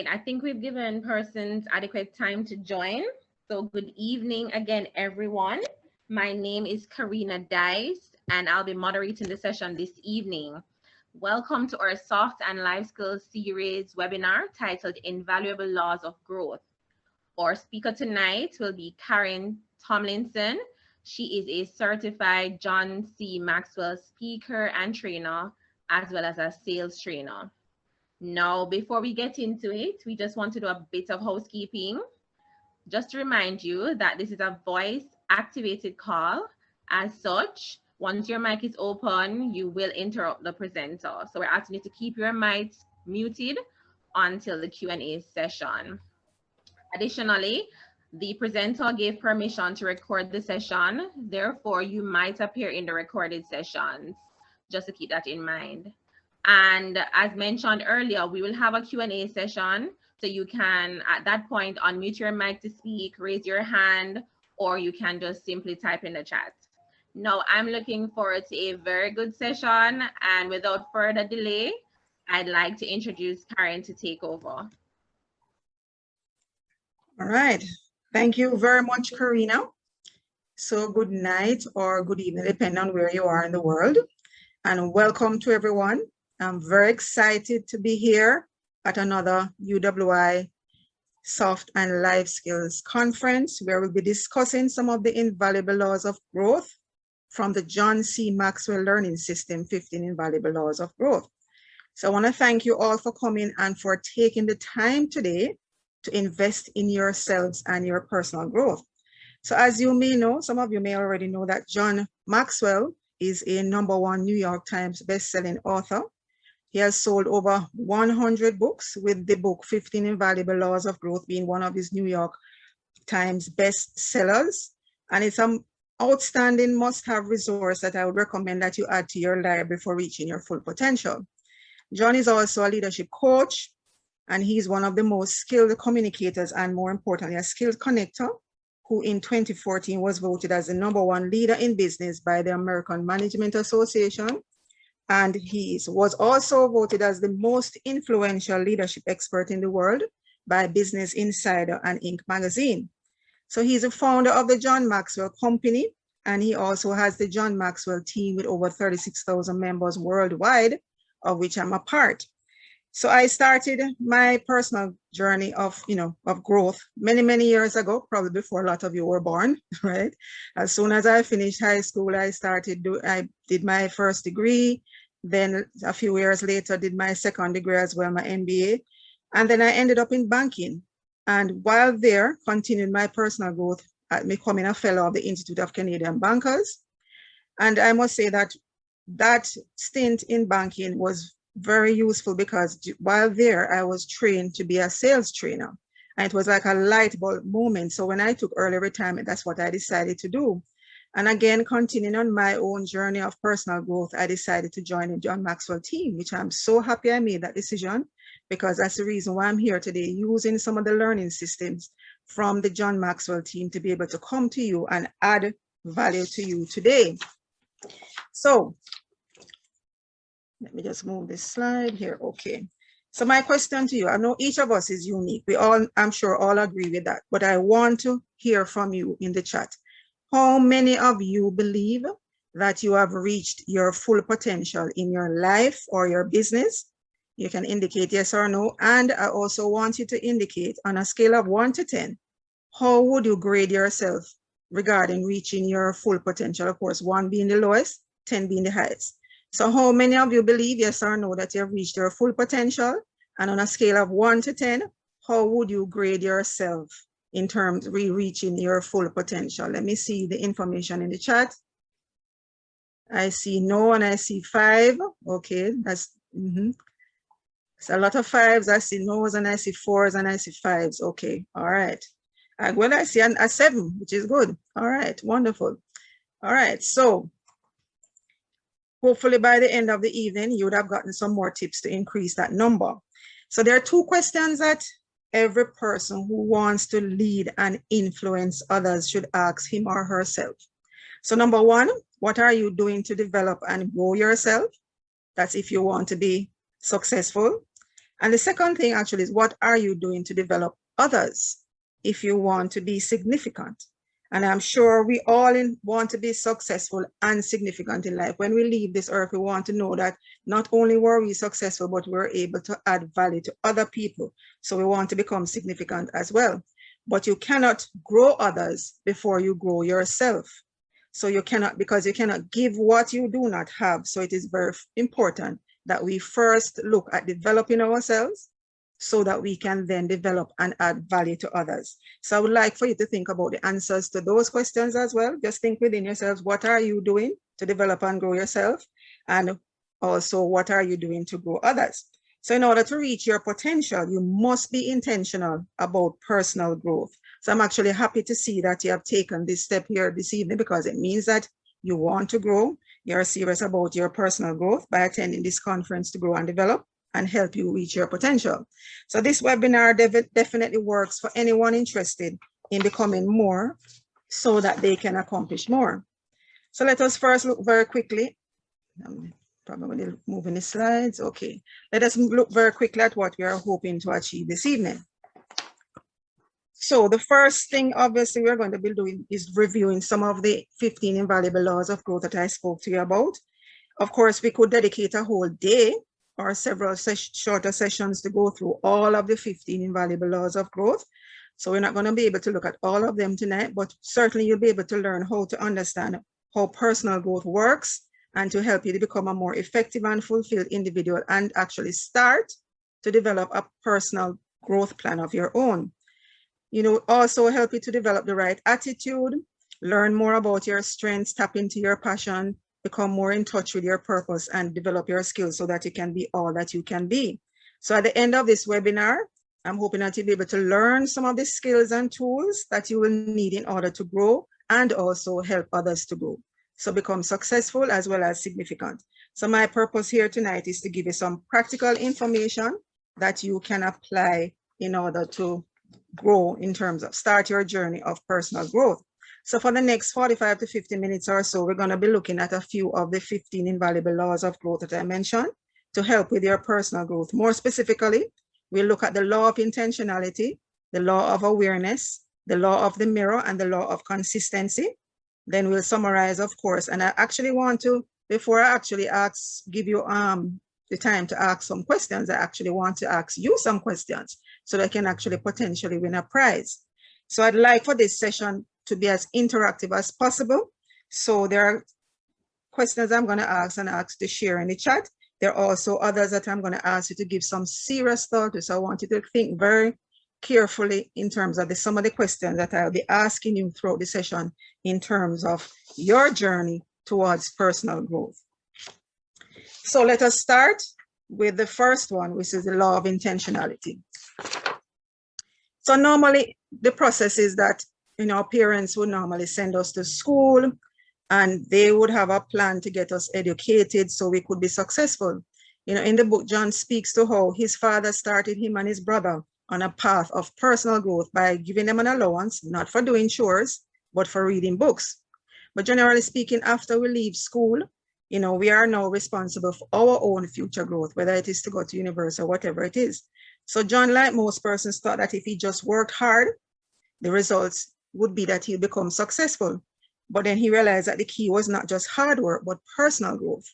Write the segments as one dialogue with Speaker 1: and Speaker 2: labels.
Speaker 1: I think we've given persons adequate time to join. So good evening again, everyone. My name is Karina Dice, and I'll be moderating the session this evening. Welcome to our Soft and Life Skills series webinar titled Invaluable Laws of Growth. Our speaker tonight will be Karen Tomlinson. She is a certified John C. Maxwell speaker and trainer, as well as a sales trainer. Now, before we get into it, we just want to do a bit of housekeeping. Just to remind you that this is a voice-activated call. As such, once your mic is open, you will interrupt the presenter. So we're asking you to keep your mics muted until the Q&A session. Additionally, the presenter gave permission to record the session. Therefore, you might appear in the recorded sessions, just to keep that in mind. And as mentioned earlier, we will have a Q&A session. So you can, at that point, unmute your mic to speak, raise your hand, or you can just simply type in the chat. Now, I'm looking forward to a very good session. And without further delay, I'd like to introduce Karen to take over.
Speaker 2: All right. Thank you very much, Karina. So good night or good evening, depending on where you are in the world. And welcome to everyone. I'm very excited to be here at another UWI Soft and Life Skills Conference, where we'll be discussing some of the invaluable laws of growth from the John C. Maxwell Learning System, 15 Invaluable Laws of Growth. So I want to thank you all for coming and for taking the time today to invest in yourselves and your personal growth. So as you may know, some of you may already know that John Maxwell is a #1 New York Times best-selling author. He has sold over 100 books, with the book 15 Invaluable Laws of Growth being one of his New York Times best sellers. And it's an outstanding must-have resource that I would recommend that you add to your library for reaching your full potential. John is also a leadership coach, and he's one of the most skilled communicators and, more importantly, a skilled connector, who in 2014 was voted as the #1 leader in business by the American Management Association. And he was also voted as the most influential leadership expert in the world by Business Insider and Inc. magazine. So he's a founder of the John Maxwell Company, and he also has the John Maxwell team with over 36,000 members worldwide, of which I'm a part. So I started my personal journey of growth many years ago, probably before a lot of you were born, right? As soon as I finished high school, I did my first degree. Then a few years later, did my second degree as well, my MBA. And then I ended up in banking. And while there, continued my personal growth at becoming a fellow of the Institute of Canadian Bankers. And I must say that that stint in banking was very useful, because while there, I was trained to be a sales trainer. And it was like a light bulb moment. So when I took early retirement, that's what I decided to do. And again, continuing on my own journey of personal growth, I decided to join the John Maxwell team, which I'm so happy I made that decision, because that's the reason why I'm here today, using some of the learning systems from the John Maxwell team to be able to come to you and add value to you today. So let me just move this slide here. Okay. So my question to you, I know each of us is unique. We all, I'm sure, all agree with that, but I want to hear from you in the chat. How many of you believe that you have reached your full potential in your life or your business? You can indicate yes or no. And I also want you to indicate, on a scale of 1 to 10, how would you grade yourself regarding reaching your full potential? Of course, 1 being the lowest, 10 being the highest. So how many of you believe, yes or no, that you've reached your full potential? And on a scale of 1 to 10, how would you grade yourself in terms of reaching your full potential? Let me see the information in the chat. I see no and I see 5. Okay, that's it's a lot of 5s. I see no's and I see 4s and I see 5s. Okay, all right. Well, I see a 7, which is good. All right, wonderful. All right, so hopefully by the end of the evening, you would have gotten some more tips to increase that number. So there are 2 questions that every person who wants to lead and influence others should ask him or herself. So number 1, what are you doing to develop and grow yourself? That's if you want to be successful. And the second thing actually is, what are you doing to develop others if you want to be significant? And I'm sure we all want to be successful and significant in life. When we leave this earth, we want to know that not only were we successful, but we were able to add value to other people. So we want to become significant as well. But you cannot grow others before you grow yourself. So you cannot, because you cannot give what you do not have. So it is very important that we first look at developing ourselves so that we can then develop and add value to others. So I would like for you to think about the answers to those questions as well. Just think within yourselves, what are you doing to develop and grow yourself? And also, what are you doing to grow others? So in order to reach your potential, you must be intentional about personal growth. So I'm actually happy to see that you have taken this step here this evening, because it means that you want to grow. You're serious about your personal growth by attending this conference to grow and develop and help you reach your potential. So this webinar definitely works for anyone interested in becoming more so that they can accomplish more. So let us first look very quickly. I'm probably moving the slides. Okay. Let us look very quickly at what we are hoping to achieve this evening. So the first thing, obviously, we're going to be doing is reviewing some of the 15 invaluable laws of growth that I spoke to you about. Of course, we could dedicate a whole day or several shorter sessions to go through all of the 15 invaluable laws of growth. So we're not going to be able to look at all of them tonight, but certainly you'll be able to learn how to understand how personal growth works and to help you to become a more effective and fulfilled individual and actually start to develop a personal growth plan of your own. You know, also help you to develop the right attitude, learn more about your strengths, tap into your passion, become more in touch with your purpose, and develop your skills so that you can be all that you can be. So at the end of this webinar, I'm hoping that you'll be able to learn some of the skills and tools that you will need in order to grow and also help others to grow. So become successful as well as significant. So my purpose here tonight is to give you some practical information that you can apply in order to grow in terms of start your journey of personal growth. So for the next 45 to 50 minutes or so, we're going to be looking at a few of the 15 invaluable laws of growth that I mentioned to help with your personal growth. More specifically, we'll look at the law of intentionality, the law of awareness, the law of the mirror, and the law of consistency. Then we'll summarize, of course, and I actually want to, before I actually give you the time to ask some questions, I actually want to ask you some questions so that I can actually potentially win a prize. So I'd like for this session to be as interactive as possible. So there are questions I'm going to ask and ask to share in the chat. There are also others that I'm going to ask you to give some serious thought to. So I want you to think very carefully in terms of some of the questions that I'll be asking you throughout the session in terms of your journey towards personal growth. So let us start with the first one, which is the law of intentionality. So normally the process is that, you know, parents would normally send us to school and they would have a plan to get us educated so we could be successful. You know, in the book, John speaks to how his father started him and his brother on a path of personal growth by giving them an allowance, not for doing chores, but for reading books. But generally speaking, after we leave school, you know, we are now responsible for our own future growth, whether it is to go to university or whatever it is. So John, like most persons, thought that if he just worked hard, the results would be that he'll become successful. But then he realized that the key was not just hard work, but personal growth.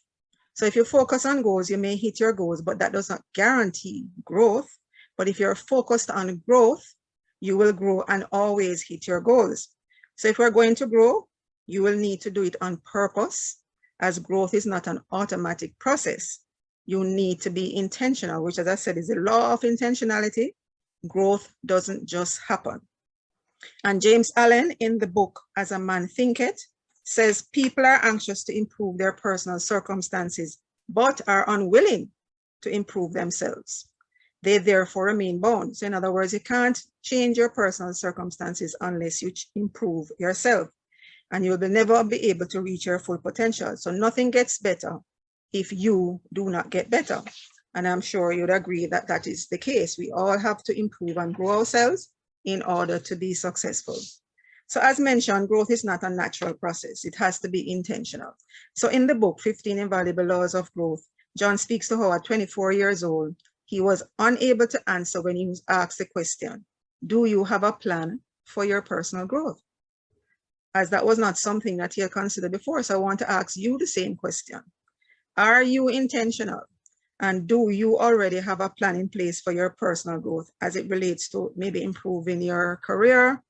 Speaker 2: So if you focus on goals, you may hit your goals, but that does not guarantee growth. But if you're focused on growth, you will grow and always hit your goals. So if we're going to grow, you will need to do it on purpose, as growth is not an automatic process. You need to be intentional, which, as I said, is the law of intentionality. Growth doesn't just happen. And James Allen, in the book As a Man Thinketh, says people are anxious to improve their personal circumstances, but are unwilling to improve themselves. They therefore remain bound. So in other words, you can't change your personal circumstances unless you improve yourself, and you will never be able to reach your full potential. So nothing gets better if you do not get better. And I'm sure you'd agree that that is the case. We all have to improve and grow ourselves in order to be successful. So as mentioned, growth is not a natural process. It has to be intentional. So in the book, 15 Invaluable Laws of Growth, John speaks to how at 24 years old, he was unable to answer when he was asked the question, do you have a plan for your personal growth? As that was not something that he had considered before. So I want to ask you the same question. Are you intentional? And do you already have a plan in place for your personal growth as it relates to maybe improving your career,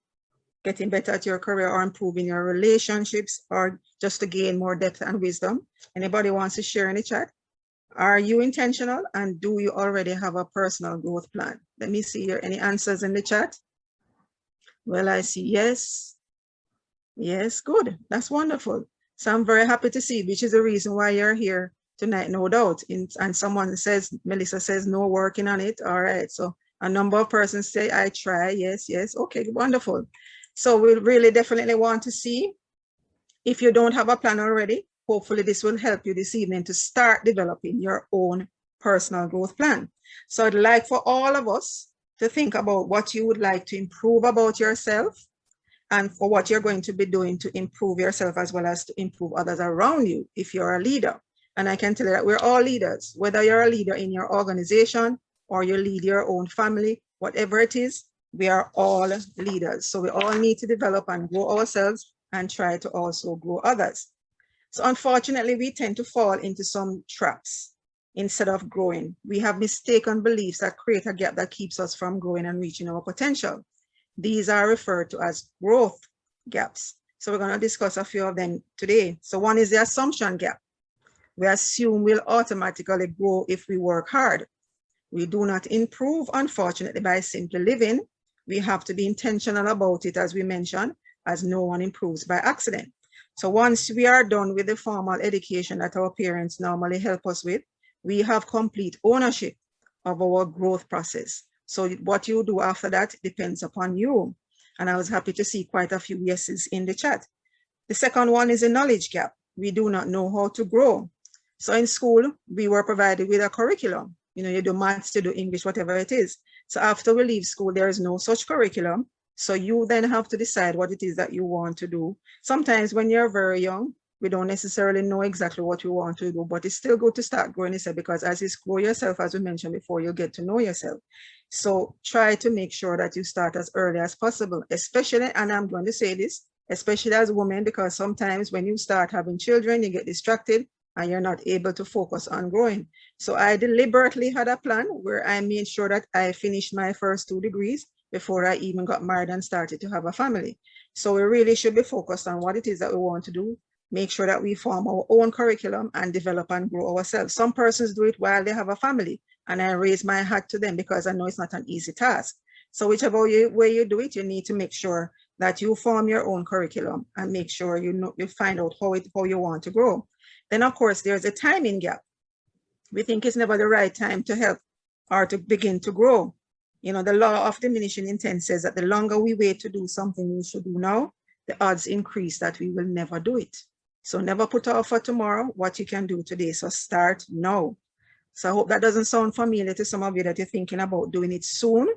Speaker 2: getting better at your career, or improving your relationships, or just to gain more depth and wisdom? Anybody wants to share in the chat? Are you intentional, and do you already have a personal growth plan? Let me see here. Any answers in the chat? Well, I see yes. Yes, good. That's wonderful. So I'm very happy to see, which is the reason why you're here tonight, no doubt. And someone says, Melissa says, no working on it. All right. So a number of persons say, I try. Yes, yes. Okay, wonderful. So we really definitely want to see, if you don't have a plan already, hopefully this will help you this evening to start developing your own personal growth plan. So I'd like for all of us to think about what you would like to improve about yourself, and for what you're going to be doing to improve yourself as well as to improve others around you if you're a leader. And I can tell you that we're all leaders, whether you're a leader in your organization or you lead your own family, whatever it is, we are all leaders. So we all need to develop and grow ourselves and try to also grow others. So unfortunately, we tend to fall into some traps instead of growing. We have mistaken beliefs that create a gap that keeps us from growing and reaching our potential. These are referred to as growth gaps. So we're going to discuss a few of them today. So one is the assumption gap. We assume we'll automatically grow if we work hard. We do not improve, unfortunately, by simply living. We have to be intentional about it, as we mentioned, as no one improves by accident. So once we are done with the formal education that our parents normally help us with, we have complete ownership of our growth process. So what you do after that depends upon you. And I was happy to see quite a few yeses in the chat. The second one is a knowledge gap. We do not know how to grow. So in school, we were provided with a curriculum. You do maths, you do English, whatever it is. So after we leave school, there is no such curriculum. So you then have to decide what it is that you want to do. Sometimes when you're very young, we don't necessarily know exactly what you want to do, but it's still good to start growing yourself, because as you grow yourself, as we mentioned before, you get to know yourself. So try to make sure that you start as early as possible, especially, and I'm going to say this, especially as women, because sometimes when you start having children, you get distracted and you're not able to focus on growing. So I deliberately had a plan where I made sure that I finished my first 2 degrees before I even got married and started to have a family. So we really should be focused on what it is that we want to do, make sure that we form our own curriculum and develop and grow ourselves. Some persons do it while they have a family, and I raise my hat to them because I know it's not an easy task. So whichever way you do it, you need to make sure that you form your own curriculum and make sure you find out how you want to grow. Then of course, there's a timing gap. We think it's never the right time to help or to begin to grow. The law of diminishing intent says that the longer we wait to do something we should do now, the odds increase that we will never do it. So never put off for tomorrow what you can do today. So start now. So I hope that doesn't sound familiar to some of you that you're thinking about doing it soon.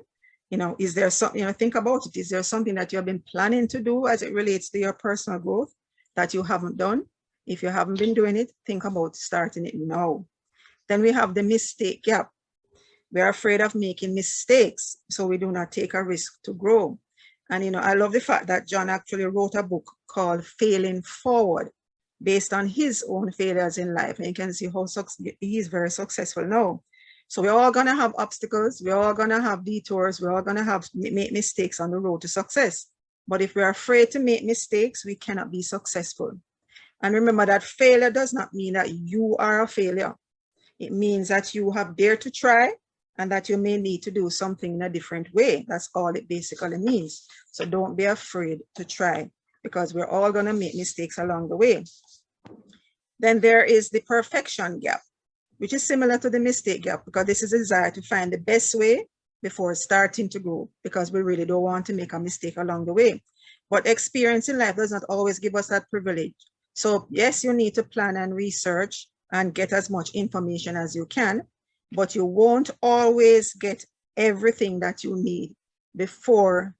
Speaker 2: Is there something, think about it. Is there something that you've been planning to do as it relates to your personal growth that you haven't done? If you haven't been doing it, think about starting it now. Then we have the mistake gap. We're afraid of making mistakes, so we do not take a risk to grow. And I love the fact that John actually wrote a book called Failing Forward, based on his own failures in life. And you can see how he's very successful now. So we're all gonna have obstacles, we're all gonna have detours, we're all gonna make mistakes on the road to success. But if we're afraid to make mistakes, we cannot be successful. And remember that failure does not mean that you are a failure. It means that you have dared to try and that you may need to do something in a different way. That's all it basically means. So don't be afraid to try, because we're all going to make mistakes along the way. Then there is the perfection gap, which is similar to the mistake gap, because this is a desire to find the best way before starting to grow, because we really don't want to make a mistake along the way. But experience in life does not always give us that privilege. So yes, you need to plan and research and get as much information as you can, but you won't always get everything that you need before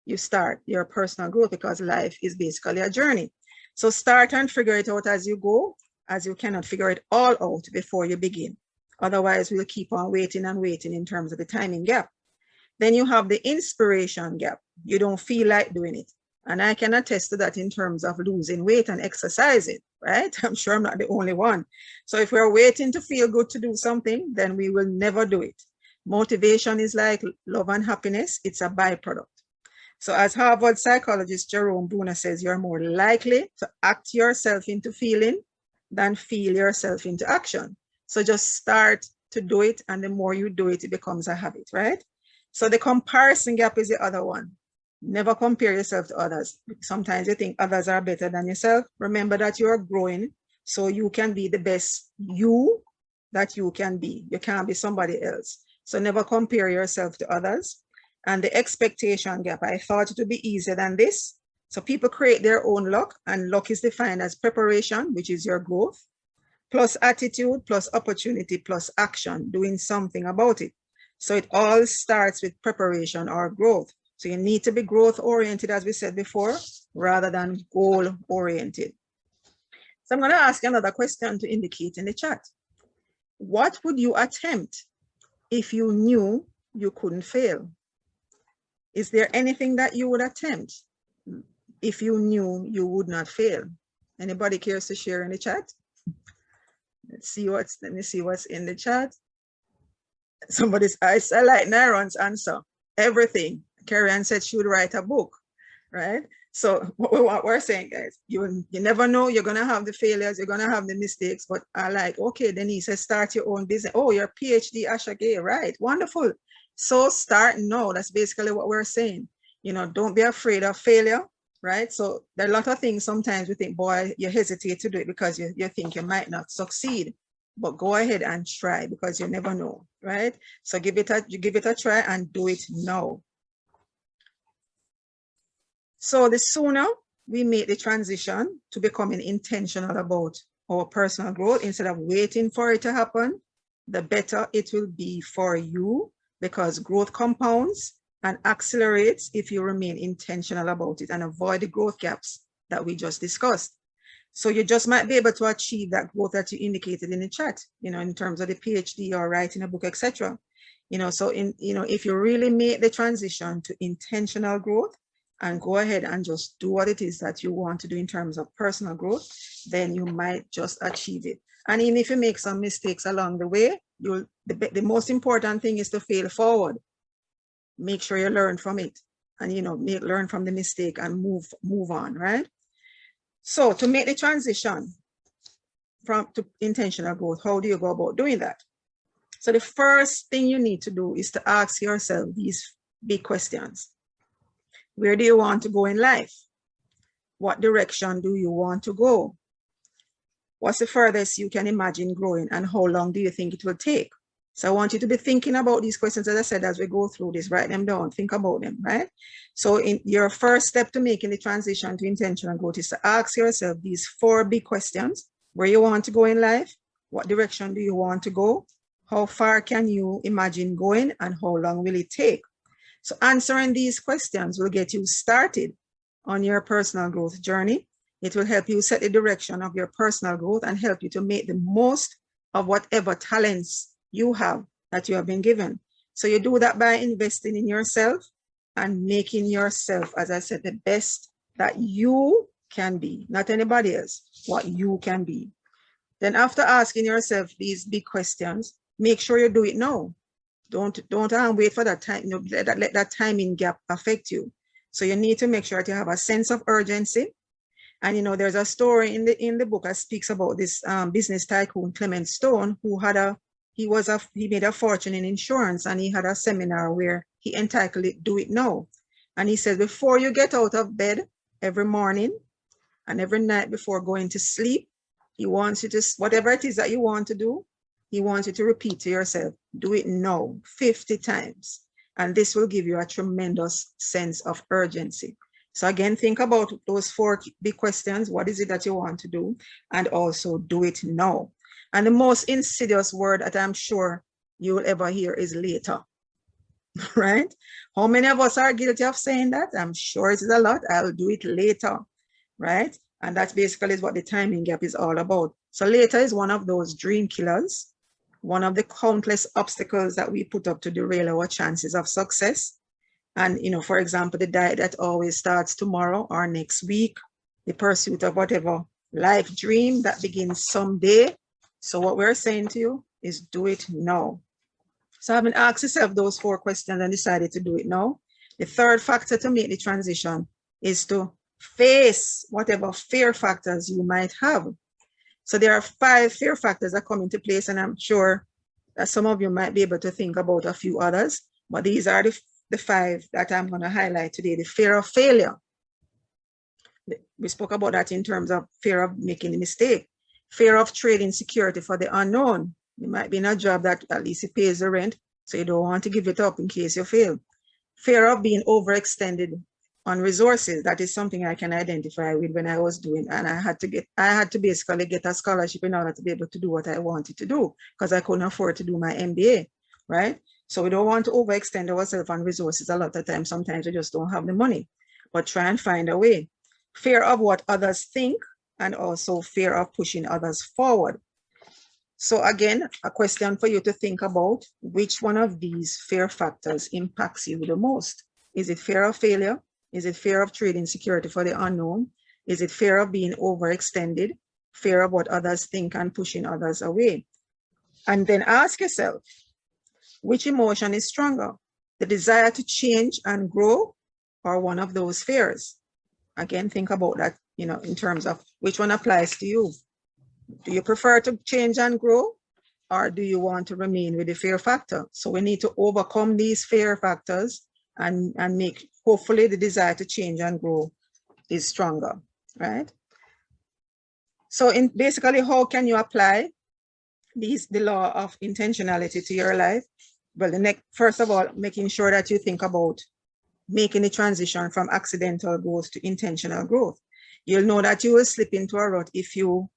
Speaker 2: you start your personal growth, because life is basically a journey. So start and figure it out as you go, as you cannot figure it all out before you begin. Otherwise, we'll keep on waiting and waiting in terms of the timing gap. Then you have the inspiration gap. You don't feel like doing it. And I can attest to that in terms of losing weight and exercising, right? I'm sure I'm not the only one. So if we're waiting to feel good to do something, then we will never do it. Motivation is like love and happiness. It's a byproduct. So as Harvard psychologist Jerome Bruner says, you're more likely to act yourself into feeling than feel yourself into action. So just start to do it, and the more you do it, it becomes a habit, right? So the comparison gap is the other one. Never compare yourself to others. Sometimes you think others are better than yourself. Remember that you're growing, so you can be the best you that you can be. You can't be somebody else. So never compare yourself to others. And the expectation gap, I thought it would be easier than this. So people create their own luck, and luck is defined as preparation, which is your growth, plus attitude, plus opportunity, plus action, doing something about it. So it all starts with preparation or growth. So you need to be growth oriented, as we said before, rather than goal oriented. So I'm going to ask another question to indicate in the chat. What would you attempt if you knew you couldn't fail? Is there anything that you would attempt if you knew you would not fail? Anybody cares to share in the chat? Let me see what's in the chat. Somebody's, I like Nairon's answer. Everything. Carrie said she would write a book, right? So what we're saying, guys, you never know. You're going to have the failures. You're going to have the mistakes. But I like, okay, Denise says start your own business. Oh, you're a PhD, Asha Gay, right? Wonderful. So start now. That's basically what we're saying. You know, don't be afraid of failure, right? So there are a lot of things sometimes we think, boy, you hesitate to do it because you think you might not succeed. But go ahead and try, because you never know, right? So give it a try and do it now. So the sooner we make the transition to becoming intentional about our personal growth instead of waiting for it to happen, the better it will be for you, because growth compounds and accelerates if you remain intentional about it and avoid the growth gaps that we just discussed. So you just might be able to achieve that growth that you indicated in the chat, you know, in terms of the PhD or writing a book, etc. You know, so if you really make the transition to intentional growth and go ahead and just do what it is that you want to do in terms of personal growth, then you might just achieve it. And even if you make some mistakes along the way, the most important thing is to fail forward. Make sure you learn from it, and learn from the mistake and move on, right? So to make the transition to intentional growth, how do you go about doing that? So the first thing you need to do is to ask yourself these big questions. Where do you want to go in life? What direction do you want to go? What's the furthest you can imagine growing, and how long do you think it will take? So I want you to be thinking about these questions, as I said, as we go through this. Write them down, think about them, right? So in your first step to making the transition to intentional growth is to ask yourself these 4 big questions. Where you want to go in life? What direction do you want to go? How far can you imagine going, and how long will it take? So answering these questions will get you started on your personal growth journey. It will help you set the direction of your personal growth and help you to make the most of whatever talents you have that you have been given. So you do that by investing in yourself and making yourself, as I said, the best that you can be, not anybody else, what you can be. Then after asking yourself these big questions, make sure you do it now. Don't wait for that time, let that timing gap affect you. So you need to make sure that you have a sense of urgency. And there's a story in the book that speaks about this business tycoon Clement Stone, who he made a fortune in insurance, and he had a seminar where he entitled it "Do It Now." And he says, before you get out of bed every morning and every night before going to sleep, he wants you to, whatever it is that you want to do, he wants you to repeat to yourself, do it now 50 times. And this will give you a tremendous sense of urgency. So again, think about those 4 big questions. What is it that you want to do? And also do it now. And the most insidious word that I'm sure you will ever hear is later, right? How many of us are guilty of saying that? I'm sure it is a lot. I'll do it later, right? And that's basically what the timing gap is all about. So later is one of those dream killers. one of the countless obstacles that we put up to derail our chances of success. And, you know, for example, the diet that always starts tomorrow or next week, the pursuit of whatever life dream that begins someday. So what we're saying to you is do it now. So having asked yourself those 4 questions and decided to do it now, the third factor to make the transition is to face whatever fear factors you might have. So there are 5 fear factors that come into place, and I'm sure that some of you might be able to think about a few others, but these are the 5 that I'm going to highlight today. The fear of failure. We spoke about that in terms of fear of making a mistake. Fear of trading security for the unknown. You might be in a job that at least it pays the rent, so you don't want to give it up in case you fail. Fear of being overextended on resources. That is something I can identify with when I was doing, and I had to basically get a scholarship in order to be able to do what I wanted to do, because I couldn't afford to do my MBA, right? So we don't want to overextend ourselves on resources a lot of times. Sometimes we just don't have the money, but try and find a way. Fear of what others think, and also fear of pushing others forward. So again, a question for you to think about: which one of these fear factors impacts you the most? Is it fear of failure? Is it fear of trading security for the unknown? Is it fear of being overextended? Fear of what others think and pushing others away? And then ask yourself, which emotion is stronger? The desire to change and grow, or one of those fears? Again, think about that, you know, in terms of which one applies to you. Do you prefer to change and grow, or do you want to remain with the fear factor? So we need to overcome these fear factors and make, hopefully, the desire to change and grow is stronger, right? So basically, how can you apply the law of intentionality to your life? Well, first of all, making sure that you think about making the transition from accidental growth to intentional growth. You'll know that you will slip into a rut if you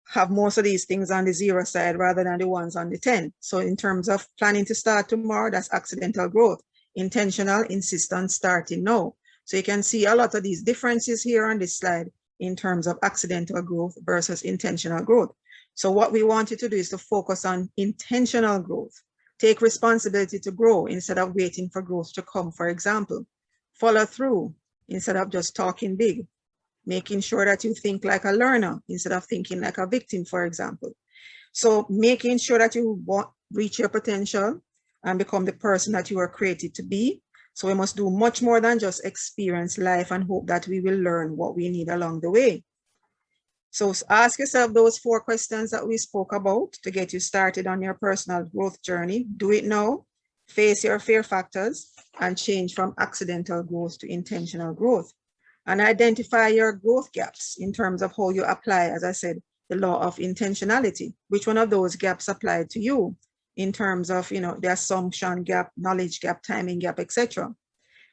Speaker 2: have most of these things on the 0 side rather than the ones on the 10. So in terms of planning to start tomorrow, that's accidental growth. Intentional, insist on starting now. So you can see a lot of these differences here on this slide in terms of accidental growth versus intentional growth. So what we want you to do is to focus on intentional growth. Take responsibility to grow instead of waiting for growth to come, for example. Follow through instead of just talking big. Making sure that you think like a learner instead of thinking like a victim, for example. So making sure that you reach your potential and become the person that you are created to be. So we must do much more than just experience life and hope that we will learn what we need along the way. So ask yourself those 4 questions that we spoke about to get you started on your personal growth journey. Do it now, face your fear factors, and change from accidental growth to intentional growth. And identify your growth gaps in terms of how you apply, as I said, the law of intentionality. Which one of those gaps apply to you in terms of, you know, the assumption gap, knowledge gap, timing gap, etc.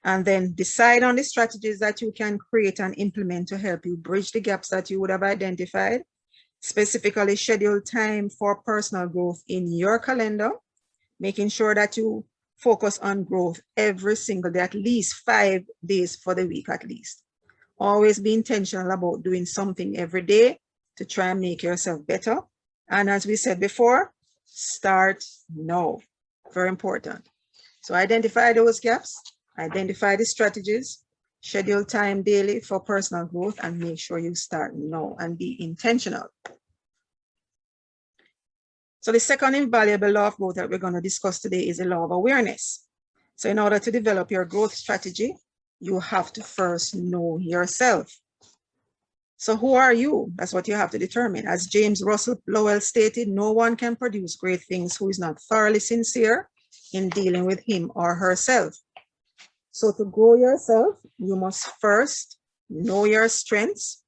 Speaker 2: And then decide on the strategies that you can create and implement to help you bridge the gaps that you would have identified. Specifically, schedule time for personal growth in your calendar, making sure that you focus on growth every single day, at least 5 days for the week at least. Always be intentional about doing something every day to try and make yourself better. And as we said before, start now. Very important. So identify those gaps, identify the strategies, schedule time daily for personal growth, and make sure you start now and be intentional. So the second invaluable law of growth that we're going to discuss today is the law of awareness. So in order to develop your growth strategy, you have to first know yourself. So who are you? That's what you have to determine. As James Russell Lowell stated, no one can produce great things who is not thoroughly sincere in dealing with him or herself. So to grow yourself, you must first know your strengths,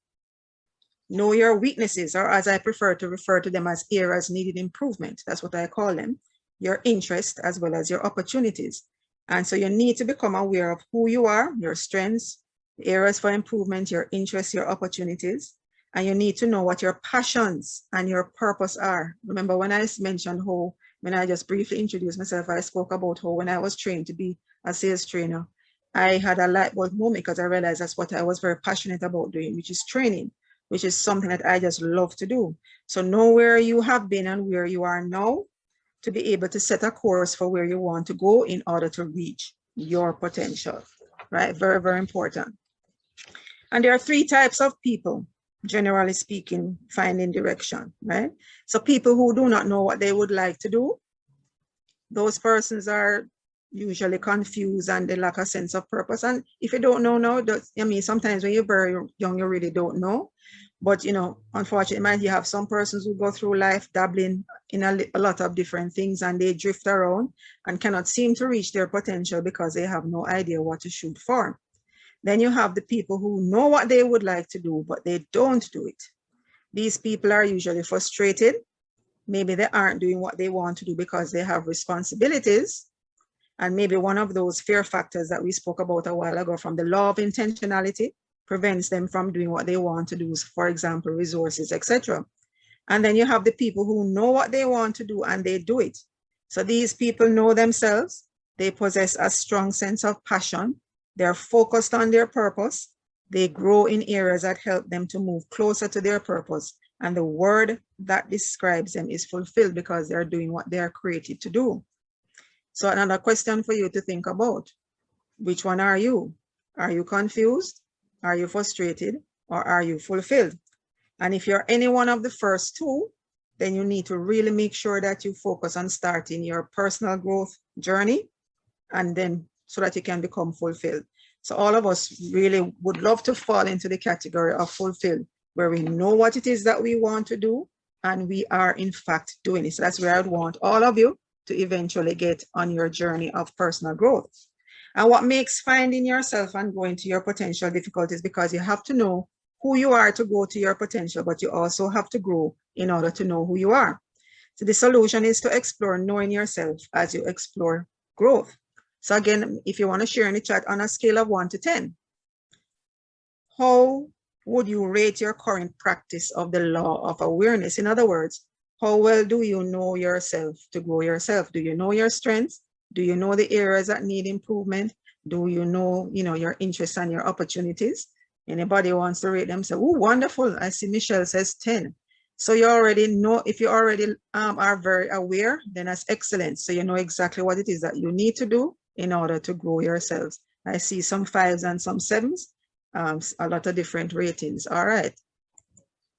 Speaker 2: know your weaknesses, or as I prefer to refer to them as areas needed improvement. That's what I call them. Your interests as well as your opportunities. And so you need to become aware of who you are, your strengths, the areas for improvement, your interests, your opportunities. And you need to know what your passions and your purpose are. Remember when I mentioned how, when I just briefly introduced myself, I spoke about how when I was trained to be a sales trainer, I had a light bulb moment because I realized that's what I was very passionate about doing, which is training. which is something that I just love to do. So know where you have been and where you are now to be able to set a course for where you want to go in order to reach your potential, right? Very, very important. And there are three types of people, generally speaking, finding direction, right? So people who do not know what they would like to do, those persons are usually confused and they lack a sense of purpose. And if you don't know now, I mean, sometimes when you're very young, you really don't know. But, you know, unfortunately, you have some persons who go through life dabbling in a lot of different things and they drift around and cannot seem to reach their potential because they have no idea what to shoot for. Then you have the people who know what they would like to do, but they don't do it. These people are usually frustrated. Maybe they aren't doing what they want to do because they have responsibilities. And maybe one of those fear factors that we spoke about a while ago from the law of intentionality prevents them from doing what they want to do, for example, resources, etc. And then you have the people who know what they want to do and they do it. So these people know themselves. They possess a strong sense of passion. They're focused on their purpose. They grow in areas that help them to move closer to their purpose. And the word that describes them is fulfilled because they're doing what they are created to do. So another question for you to think about. Which one are you? Are you confused? Are you frustrated? Or are you fulfilled? And if you're any one of the first two, then you need to really make sure that you focus on starting your personal growth journey and then so that you can become fulfilled. So all of us really would love to fall into the category of fulfilled, where we know what it is that we want to do and we are in fact doing it. So that's where I'd want all of you to eventually get on your journey of personal growth. And what makes finding yourself and going to your potential difficult is because you have to know who you are to go to your potential, but you also have to grow in order to know who you are. So the solution is to explore knowing yourself as you explore growth. So again, if you want to share in the chat on a scale of 1 to 10, how would you rate your current practice of the law of awareness? In other words, how well do you know yourself to grow yourself? Do you know your strengths? Do you know the areas that need improvement? Do you know, your interests and your opportunities? Anybody wants to rate them? Say, oh, wonderful. I see Michelle says 10. So you already know, if you already are very aware, then that's excellent. So you know exactly what it is that you need to do in order to grow yourselves. I see some 5s and some 7s, a lot of different ratings. All right.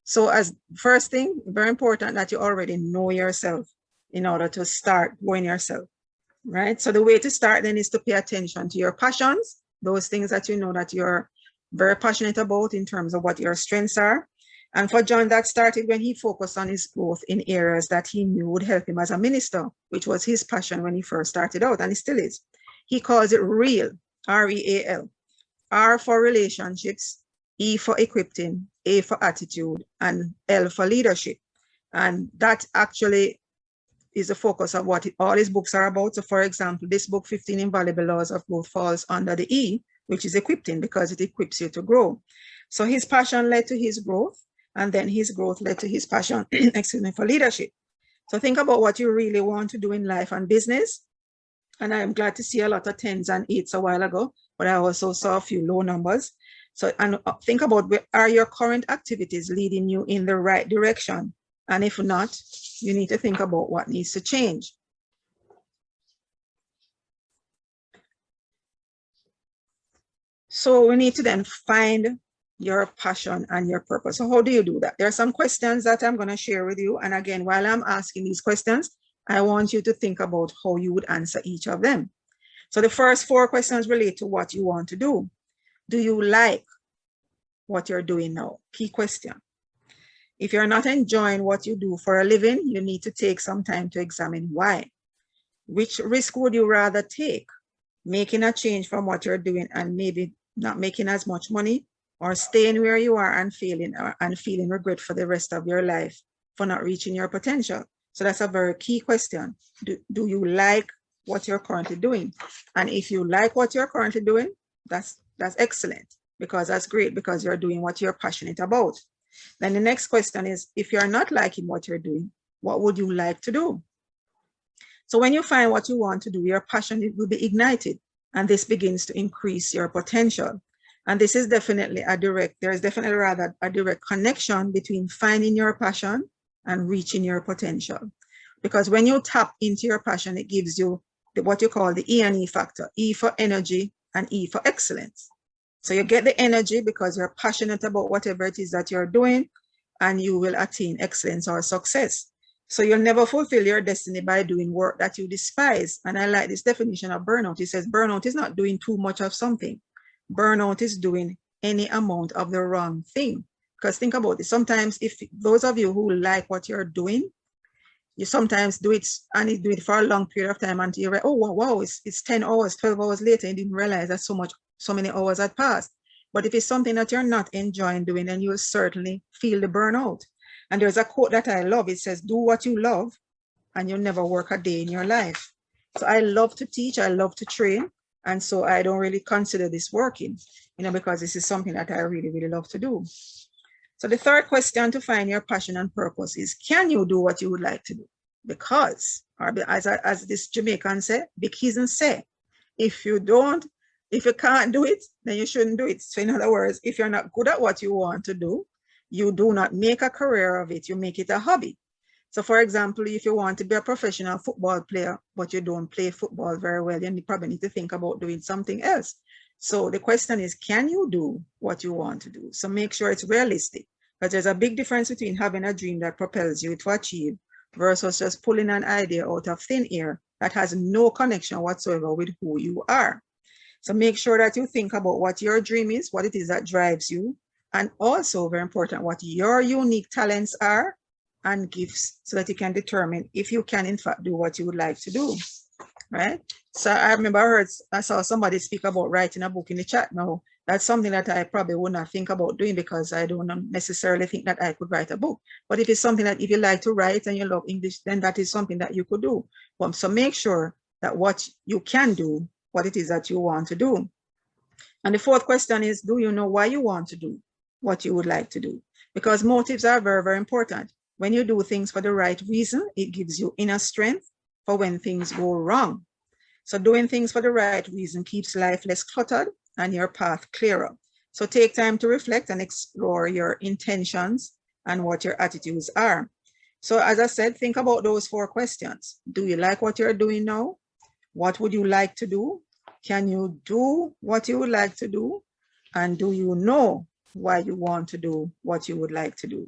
Speaker 2: So as first thing, very important that you already know yourself in order to start growing yourself, right? So the way to start then is to pay attention to your passions, those things that you know that you're very passionate about in terms of what your strengths are. And for John, that started when he focused on his growth in areas that he knew would help him as a minister, which was his passion when he first started out, and it still is. He calls it REAL, R-E-A-L. R for relationships, E for equipping, A for attitude, and L for leadership. And that actually is the focus of what all his books are about. So for example, this book, 15 Invaluable Laws of Growth, falls under the E, which is equipping, because it equips you to grow. So his passion led to his growth, and then his growth led to his passion, excuse me, for leadership. So think about what you really want to do in life and business. And I'm glad to see a lot of 10s and 8s a while ago, but I also saw a few low numbers. So and think about, where are your current activities leading you in the right direction? And if not, you need to think about what needs to change. So we need to then find your passion and your purpose. So how do you do that? There are some questions that I'm going to share with you. And again, while I'm asking these questions, I want you to think about how you would answer each of them. So the first 4 questions relate to what you want to do. Do you like what you're doing now? Key question. If you're not enjoying what you do for a living, you need to take some time to examine why. Which risk would you rather take? Making a change from what you're doing and maybe not making as much money, or staying where you are and feeling regret for the rest of your life for not reaching your potential? So that's a very key question. Do you like what you're currently doing? And if you like what you're currently doing, that's excellent, because that's great, because you're doing what you're passionate about. Then the next question is, if you're not liking what you're doing, what would you like to do? So when you find what you want to do, your passion will be ignited, and this begins to increase your potential. And this is definitely there is definitely rather a direct connection between finding your passion and reaching your potential. Because when you tap into your passion, it gives you what you call the E and E factor, E for energy and E for excellence. So you get the energy because you're passionate about whatever it is that you're doing, and you will attain excellence or success. So you'll never fulfill your destiny by doing work that you despise. And I like this definition of burnout. It says burnout is not doing too much of something. Burnout is doing any amount of the wrong thing. Because think about it. Sometimes if those of you who like what you're doing, you sometimes do it and you do it for a long period of time until you're like, oh, wow, it's 10 hours, 12 hours later, and didn't realize that so many hours had passed. But if it's something that you're not enjoying doing, then you'll certainly feel the burnout. And there's a quote that I love. It says, do what you love and you'll never work a day in your life. So I love to teach, I love to train. And so I don't really consider this working, because this is something that I really, really love to do. So the third question to find your passion and purpose is, can you do what you would like to do? Because, or as this Jamaican say, because say, if you can't do it, then you shouldn't do it. So in other words, if you're not good at what you want to do, you do not make a career of it, you make it a hobby. So for example, if you want to be a professional football player, but you don't play football very well, then you probably need to think about doing something else. So the question is, can you do what you want to do? So make sure it's realistic, because there's a big difference between having a dream that propels you to achieve versus just pulling an idea out of thin air that has no connection whatsoever with who you are. So make sure that you think about what your dream is, what it is that drives you, and also very important, what your unique talents are and gifts, so that you can determine if you can in fact do what you would like to do, right? So I remember I saw somebody speak about writing a book in the chat. Now, that's something that I probably would not think about doing, because I don't necessarily think that I could write a book. But if it's something that if you like to write and you love English, then that is something that you could do. So make sure that what you can do, what it is that you want to do. And the fourth question is, do you know why you want to do what you would like to do? Because motives are very, very important. When you do things for the right reason, it gives you inner strength for when things go wrong. So doing things for the right reason keeps life less cluttered and your path clearer. So take time to reflect and explore your intentions and what your attitudes are. So as I said, think about those 4 questions. Do you like what you're doing now? What would you like to do? Can you do what you would like to do? And do you know why you want to do what you would like to do?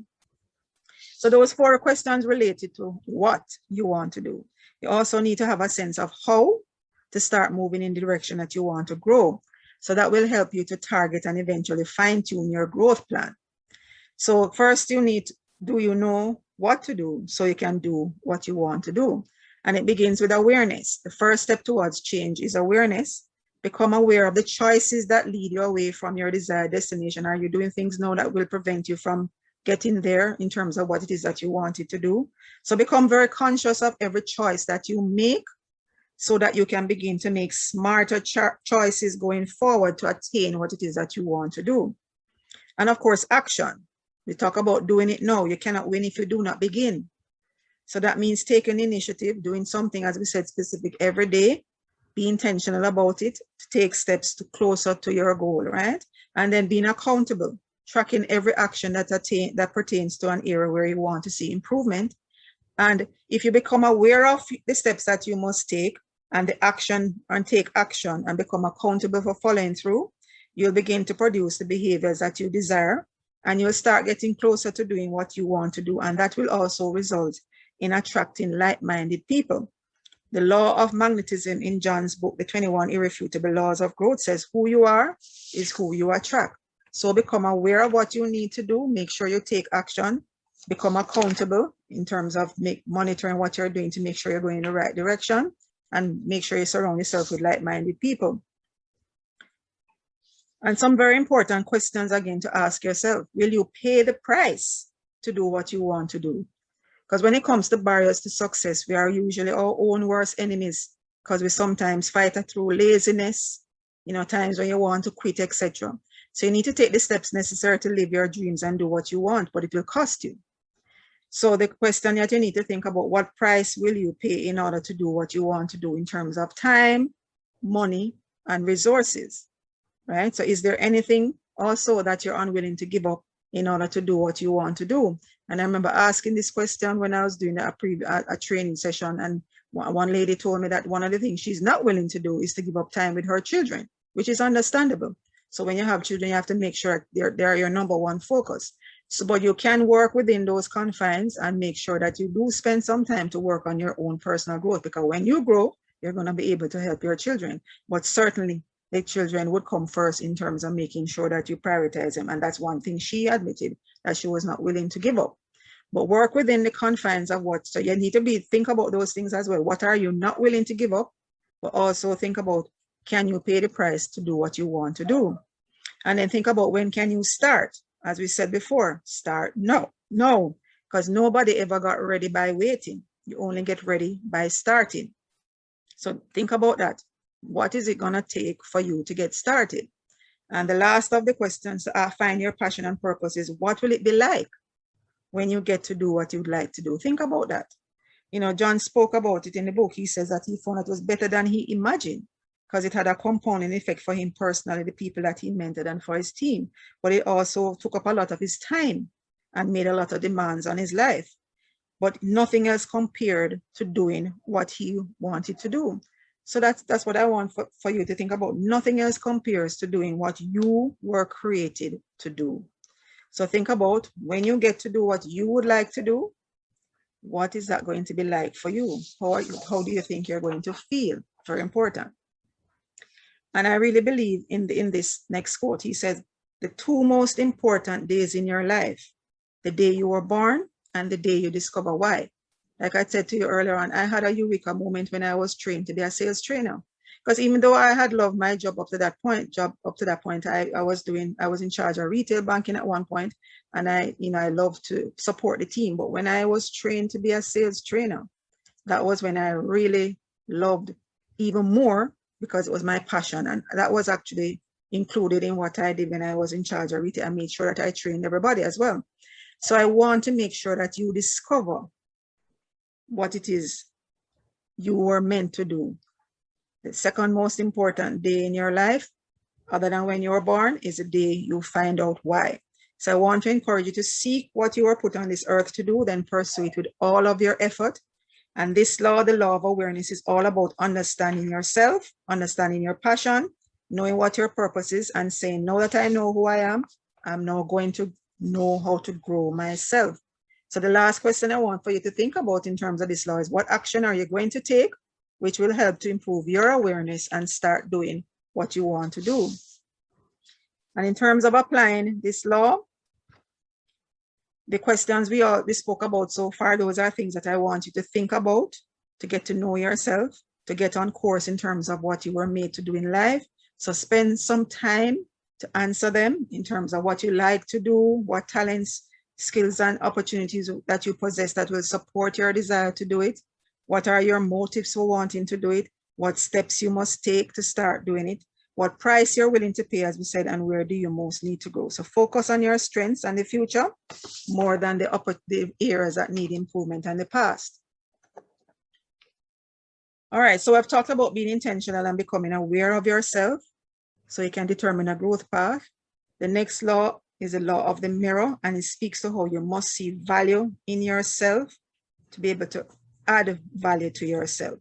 Speaker 2: So those 4 questions related to what you want to do. You also need to have a sense of how to start moving in the direction that you want to grow. So that will help you to target and eventually fine-tune your growth plan. So first do you know what to do so you can do what you want to do? And it begins with awareness. The first step towards change is awareness. Become aware of the choices that lead you away from your desired destination. Are you doing things now that will prevent you from getting there in terms of what it is that you wanted to do? So become very conscious of every choice that you make, so that you can begin to make smarter choices going forward to attain what it is that you want to do. And of course, action. We talk about doing it now. You cannot win if you do not begin. So that means taking initiative, doing something, as we said, specific every day, be intentional about it, to take steps to closer to your goal, right? And then being accountable, tracking every action that pertains to an area where you want to see improvement. And if you become aware of the steps that you must take and take action and become accountable for following through, you'll begin to produce the behaviors that you desire, and you'll start getting closer to doing what you want to do. And that will also result in attracting like-minded people. The law of magnetism in John's book, The 21 Irrefutable Laws of Growth, says who you are is who you attract. So become aware of what you need to do. Make sure you take action. Become accountable in terms of monitoring what you're doing to make sure you're going in the right direction, and make sure you surround yourself with like-minded people. And some very important questions again to ask yourself. Will you pay the price to do what you want to do? Because when it comes to barriers to success, we are usually our own worst enemies, because we sometimes fight it through laziness, times when you want to quit, etc. So you need to take the steps necessary to live your dreams and do what you want, but it will cost you. So the question that you need to think about, what price will you pay in order to do what you want to do in terms of time, money, and resources? right? So is there anything also that you're unwilling to give up in order to do what you want to do? And I remember asking this question when I was doing a training session, and one lady told me that one of the things she's not willing to do is to give up time with her children, which is understandable. So when you have children, you have to make sure they're your number one focus. So, but you can work within those confines and make sure that you do spend some time to work on your own personal growth, because when you grow, you're going to be able to help your children. But certainly the children would come first in terms of making sure that you prioritize them. And that's one thing she admitted that she was not willing to give up. But work within the confines of what, so you need to think about those things as well. What are you not willing to give up? But also think about, can you pay the price to do what you want to do? And then think about, when can you start? As we said before, start no, because nobody ever got ready by waiting. You only get ready by starting. So think about that. What is it going to take for you to get started? And the last of the questions, find your passion and purpose, is what will it be like when you get to do what you'd like to do? Think about that. You know, John spoke about it in the book. He says that he found it was better than he imagined, because it had a compounding effect for him personally, the people that he mentored, and for his team. But it also took up a lot of his time and made a lot of demands on his life. But nothing else compared to doing what he wanted to do. So that's what I want for you to think about. Nothing else compares to doing what you were created to do. So think about, when you get to do what you would like to do, what is that going to be like for you? How do you think you're going to feel? Very important. And I really believe in this next quote. He says, the two most important days in your life, the day you were born and the day you discover why. Like I said to you earlier on, I had a eureka moment when I was trained to be a sales trainer. Because even though I had loved my job up to that point, I was in charge of retail banking at one point, and I loved to support the team. But when I was trained to be a sales trainer, that was when I really loved even more, because it was my passion. And that was actually included in what I did when I was in charge of retail. I made sure that I trained everybody as well. So I want to make sure that you discover what it is you were meant to do. The second most important day in your life, other than when you were born, is the day you find out why. So I want to encourage you to seek what you were put on this earth to do, then pursue it with all of your effort. And this law, the law of awareness, is all about understanding yourself, understanding your passion, knowing what your purpose is, and saying, now that I know who I am, I'm now going to know how to grow myself. So the last question I want for you to think about in terms of this law is, what action are you going to take which will help to improve your awareness and start doing what you want to do? And in terms of applying this law, the questions we spoke about so far, those are things that I want you to think about, to get to know yourself, to get on course in terms of what you were made to do in life. So spend some time to answer them in terms of what you like to do, what talents, skills, and opportunities that you possess that will support your desire to do it. What are your motives for wanting to do it? What steps you must take to start doing it? What price you're willing to pay, as we said, and where do you most need to go? So focus on your strengths and the future more than the areas that need improvement and the past. All right, so I've talked about being intentional and becoming aware of yourself so you can determine a growth path. The next law is the law of the mirror, and it speaks to how you must see value in yourself to be able to add value to yourself.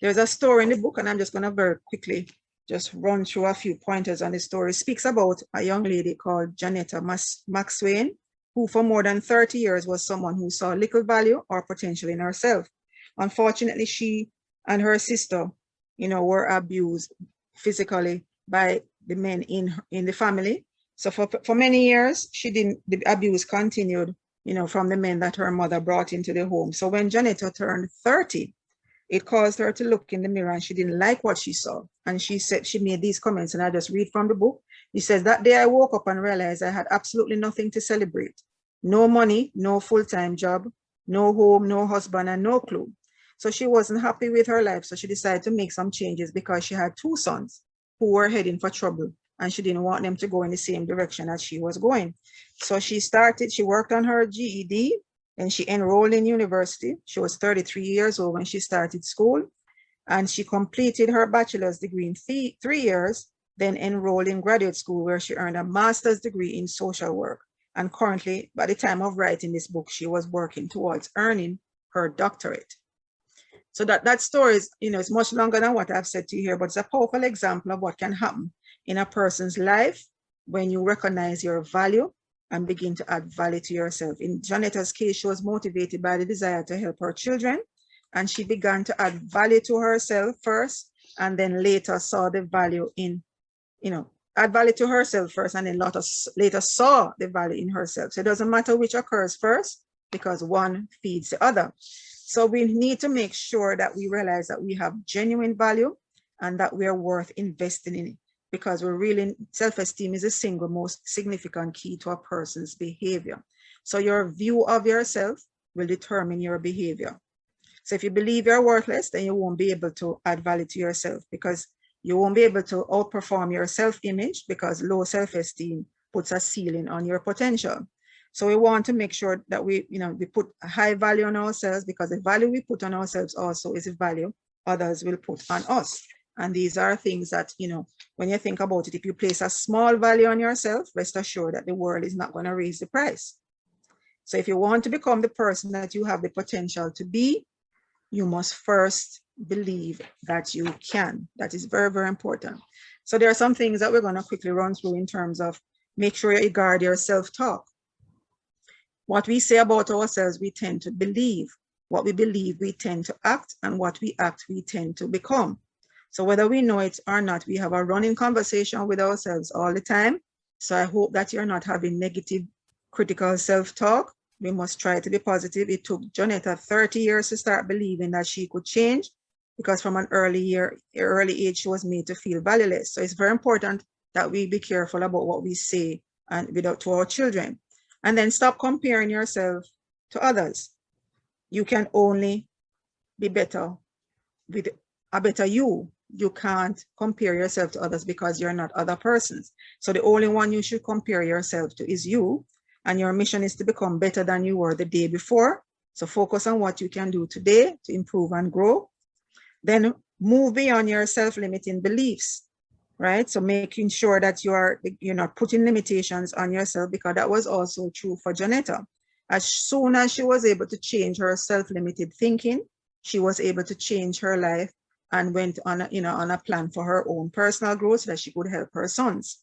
Speaker 2: There's a story in the book, and I'm just going to very quickly just run through a few pointers on the story. It speaks about a young lady called Janetta Maxwell, who for more than 30 years was someone who saw little value or potential in herself. Unfortunately, she and her sister, were abused physically by the men in the family. So for many years, the abuse continued, from the men that her mother brought into the home. So when Janetta turned 30, it caused her to look in the mirror, and she didn't like what she saw. And she said, she made these comments, and I just read from the book. He says, that day I woke up and realized I had absolutely nothing to celebrate. No money, no full-time job, no home, no husband, and no clue. So she wasn't happy with her life. So she decided to make some changes, because she had two sons who were heading for trouble, and she didn't want them to go in the same direction as she was going. So she worked on her GED, and she enrolled in university. She was 33 years old when she started school, and she completed her bachelor's degree in 3 years. then enrolled in graduate school where she earned a master's degree in social work. And currently, by the time of writing this book, she was working towards earning her doctorate. So that story is, it's much longer than what I've said to you here, but it's a powerful example of what can happen in a person's life when you recognize your value and begin to add value to yourself. In Janetta's case, she was motivated by the desire to help her children, and she began to add value to herself first, and then later saw the value in, add value to herself first, and then later saw the value in herself. So it doesn't matter which occurs first, because one feeds the other. So we need to make sure that we realize that we have genuine value and that we are worth investing in it, because self-esteem is the single most significant key to a person's behavior. So your view of yourself will determine your behavior. So if you believe you're worthless, then you won't be able to add value to yourself, because you won't be able to outperform your self-image, because low self-esteem puts a ceiling on your potential. So we want to make sure that we put a high value on ourselves, because the value we put on ourselves also is the value others will put on us. And these are things that, when you think about it, if you place a small value on yourself, rest assured that the world is not going to raise the price. So if you want to become the person that you have the potential to be, you must first believe that you can. That is very, very important. So there are some things that we're going to quickly run through in terms of make sure you guard your self-talk. What we say about ourselves, we tend to believe. What we believe, we tend to act, and what we act, we tend to become. So whether we know it or not, we have a running conversation with ourselves all the time. So I hope that you're not having negative, critical self-talk. We must try to be positive. It took Janetta 30 years to start believing that she could change, because from an early age, she was made to feel valueless. So it's very important that we be careful about what we say and to our children. And then stop comparing yourself to others. You can only be better with a better you. You can't compare yourself to others, because you're not other persons. So the only one you should compare yourself to is you. And your mission is to become better than you were the day before. So focus on what you can do today to improve and grow. Then move beyond your self-limiting beliefs, right? So making sure that you're not putting limitations on yourself, because that was also true for Janetta. As soon as she was able to change her self-limited thinking, she was able to change her life and went on a plan for her own personal growth so that she could help her sons.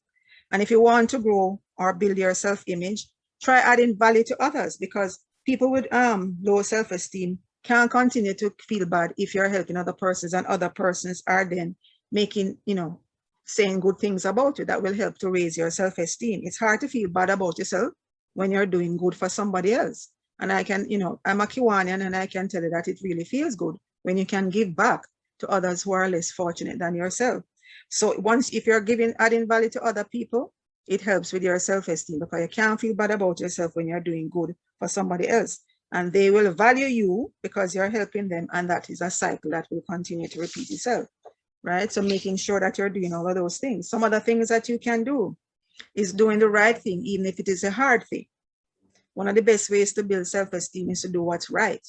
Speaker 2: And if you want to grow or build your self-image, try adding value to others, because people with low self-esteem can't continue to feel bad if you're helping other persons, and other persons are then making, saying good things about you that will help to raise your self-esteem. It's hard to feel bad about yourself when you're doing good for somebody else. And I can, I'm a Kiwanian, and I can tell you that it really feels good when you can give back to others who are less fortunate than yourself. So if you're adding value to other people, it helps with your self-esteem, because you can't feel bad about yourself when you're doing good for somebody else. And they will value you because you're helping them. And that is a cycle that will continue to repeat itself, right? So making sure that you're doing all of those things. Some other things that you can do is doing the right thing, even if it is a hard thing. One of the best ways to build self-esteem is to do what's right.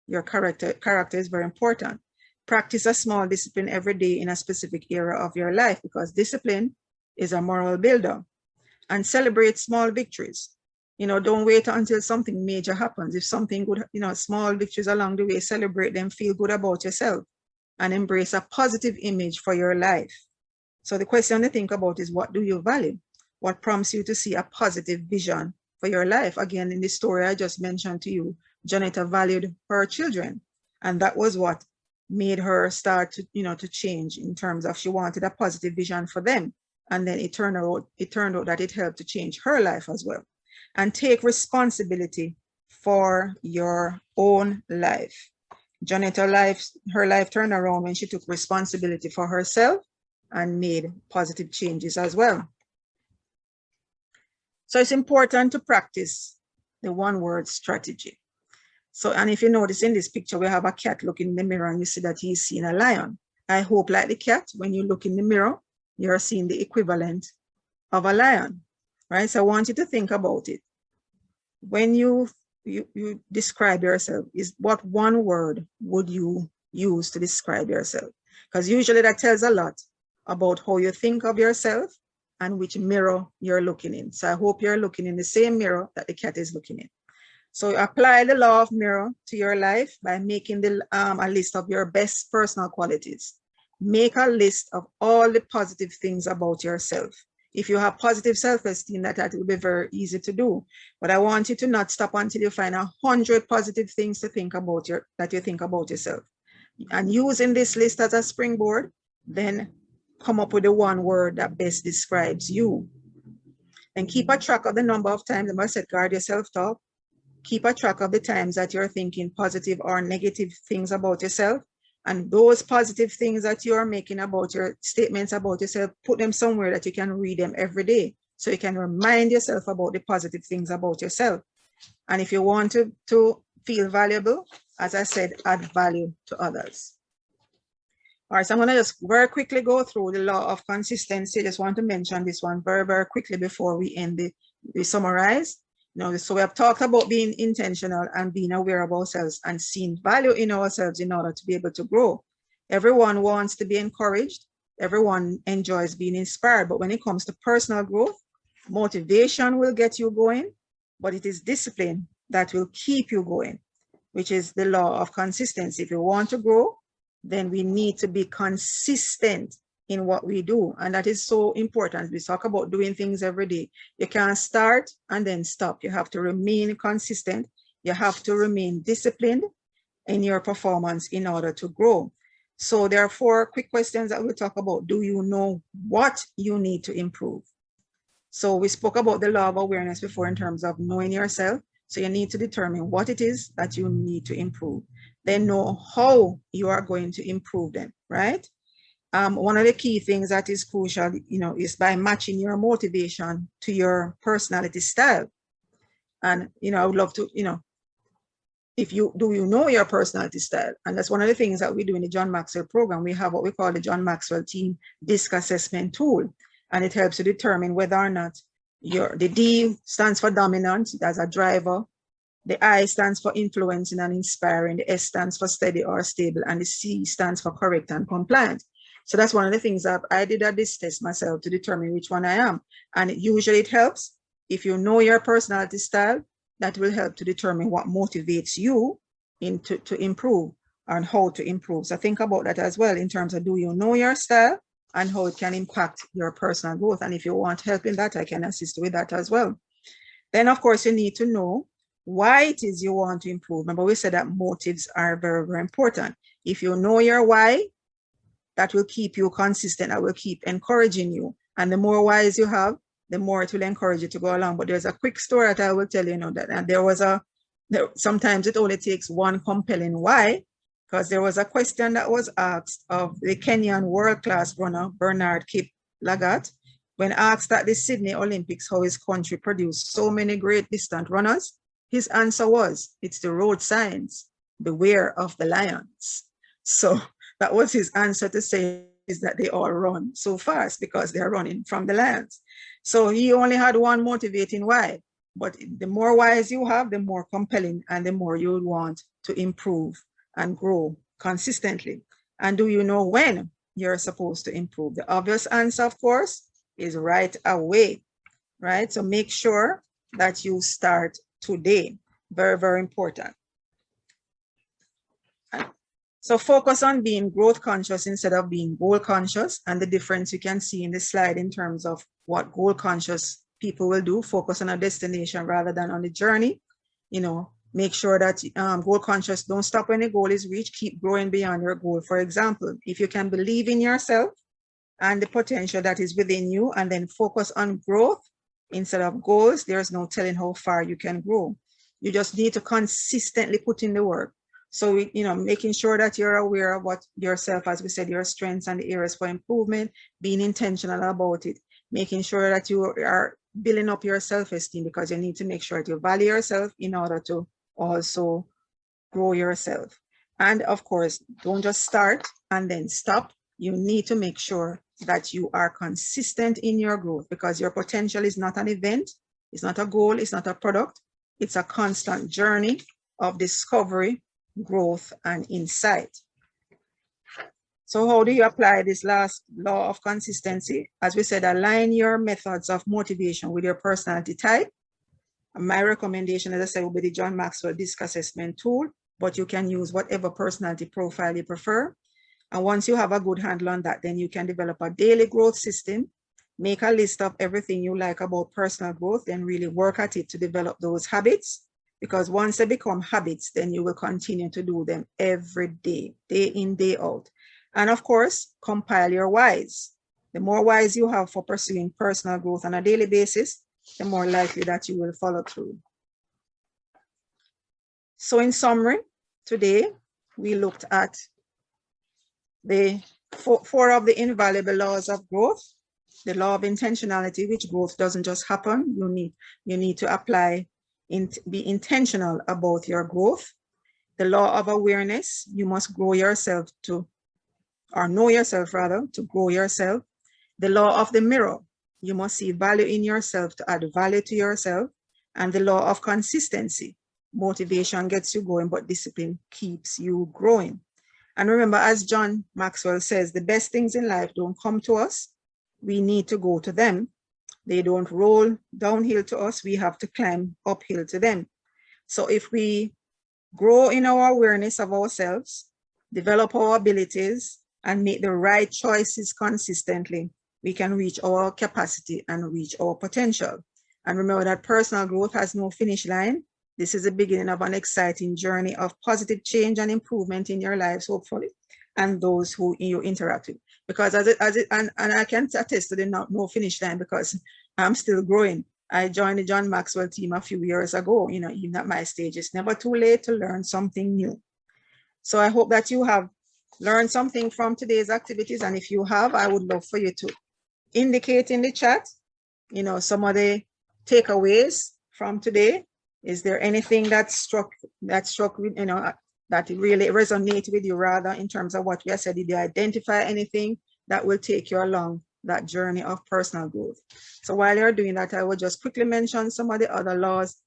Speaker 2: Your character is very important. Practice a small discipline every day in a specific area of your life, because discipline is a moral builder. And celebrate small victories. Don't wait until something major happens. If something good, small victories along the way, celebrate them, feel good about yourself, and embrace a positive image for your life. So the question to think about is, what do you value? What prompts you to see a positive vision for your life? Again, in the story I just mentioned to you, Janetta valued her children, and that was what made her start to, to change in terms of she wanted a positive vision for them. And then it turned out that it helped to change her life as well. And take responsibility for your own life. Janetta her life turned around when she took responsibility for herself and made positive changes as well. So it's important to practice the one-word strategy. So, and if you notice in this picture, we have a cat looking in the mirror, and you see that he's seeing a lion. I hope, like the cat, when you look in the mirror, you're seeing the equivalent of a lion, right? So I want you to think about it. When you describe yourself, what one word would you use to describe yourself? Because usually that tells a lot about how you think of yourself and which mirror you're looking in. So I hope you're looking in the same mirror that the cat is looking in. So apply the law of mirror to your life by making a list of your best personal qualities. Make a list of all the positive things about yourself. If you have positive self-esteem, that will be very easy to do. But I want you to not stop until you find 100 positive things to think about that you think about yourself. And using this list as a springboard, then come up with the one word that best describes you. And keep a track of the number of times, I said, guard your self-talk. Keep a track of the times that you're thinking positive or negative things about yourself. And those positive things that you're making about your statements about yourself, put them somewhere that you can read them every day. So you can remind yourself about the positive things about yourself. And if you want to feel valuable, as I said, add value to others. All right, so I'm going to just very quickly go through the law of consistency. I just want to mention this one very, very quickly before we end we summarize. So we have talked about being intentional and being aware of ourselves and seeing value in ourselves in order to be able to grow. Everyone wants to be encouraged. Everyone enjoys being inspired. But when it comes to personal growth, motivation will get you going, but it is discipline that will keep you going, which is the law of consistency. If you want to grow, then we need to be consistent in what we do. And that is so important. We talk about doing things every day. You can't start and then stop. You have to remain consistent. You have to remain disciplined in your performance in order to grow. So there are 4 quick questions that we'll talk about. Do you know what you need to improve? So we spoke about the law of awareness before in terms of knowing yourself. So you need to determine what it is that you need to improve. Then know how you are going to improve them, right? One of the key things that is crucial, is by matching your motivation to your personality style. And, I would love to, do you know your personality style? And that's one of the things that we do in the John Maxwell program. We have what we call the John Maxwell Team DISC assessment tool. And it helps you determine whether or not the D stands for dominant, as a driver. The I stands for influencing and inspiring. The S stands for steady or stable. And the C stands for correct and compliant. So that's one of the things that I did at this test myself to determine which one I am. And usually it helps. If you know your personality style, that will help to determine what motivates you to improve and how to improve. So think about that as well in terms of, do you know your style and how it can impact your personal growth? And if you want help in that, I can assist you with that as well. Then, of course, you need to know why it is you want to improve. Remember, we said that motives are very, very important. If you know your why, that will keep you consistent. That will keep encouraging you. And the more whys you have, the more it will encourage you to go along. But there's a quick story that I will tell you, that and sometimes it only takes one compelling why, because there was a question that was asked of the Kenyan world-class runner, Bernard Kiplagat, when asked at the Sydney Olympics how his country produced so many great distant runners. His answer was, it's the road signs, beware of the lions. So that was his answer to say, is that they all run so fast because they're running from the lions. So he only had one motivating why, but the more whys you have, the more compelling and the more you would want to improve and grow consistently. And do you know when you're supposed to improve? The obvious answer, of course, is right away, right? So make sure that you start today. Very, very important. So focus on being growth conscious instead of being goal conscious. And the difference you can see in the slide in terms of what goal conscious people will do, focus on a destination rather than on the journey. Make sure that goal conscious, don't stop when the goal is reached, keep growing beyond your goal. For example, if you can believe in yourself and the potential that is within you and then focus on growth instead of goals, there's no telling how far you can grow. You just need to consistently put in the work. So, making sure that you're aware of what yourself, as we said, your strengths and the areas for improvement, being intentional about it, making sure that you are building up your self-esteem, because you need to make sure that you value yourself in order to also grow yourself. And of course, don't just start and then stop. You need to make sure that you are consistent in your growth, because your potential is not an event, it's not a goal, it's not a product, it's a constant journey of discovery, growth, and insight. So how do you apply this last law of consistency? As we said, align your methods of motivation with your personality type. And my recommendation, as I said, will be the John Maxwell DISC assessment tool, but you can use whatever personality profile you prefer. And once you have a good handle on that, then you can develop a daily growth system, make a list of everything you like about personal growth, and really work at it to develop those habits. Because once they become habits, then you will continue to do them every day, day in, day out. And of course, compile your whys. The more whys you have for pursuing personal growth on a daily basis, the more likely that you will follow through. So in summary, today we looked at the four of the invaluable laws of growth. The law of intentionality, which growth doesn't just happen. You need to apply, be intentional about your growth. The law of awareness, you must grow yourself to, or know yourself rather, to grow yourself. The law of the mirror, you must see value in yourself to add value to yourself. And the law of consistency, motivation gets you going, but discipline keeps you growing. And remember, as John Maxwell says, the best things in life don't come to us. We need to go to them. They don't roll downhill to us. We have to climb uphill to them. So if we grow in our awareness of ourselves, develop our abilities, and make the right choices consistently, we can reach our capacity and reach our potential. And remember that personal growth has no finish line. This is the beginning of an exciting journey of positive change and improvement in your lives, hopefully, and those who you interact with. Because and I can attest to the no finish line, because I'm still growing. I joined the John Maxwell team a few years ago. You know, even at my stage, it's never too late to learn something new. So I hope that you have learned something from today's activities. And if you have, I would love for you to indicate in the chat, you know, some of the takeaways from today. Is there anything that struck with, you know, that really resonate with you, rather, in terms of what we have said? Did you identify anything that will take you along that journey of personal growth? So while you're doing that, I will just quickly mention some of the other laws,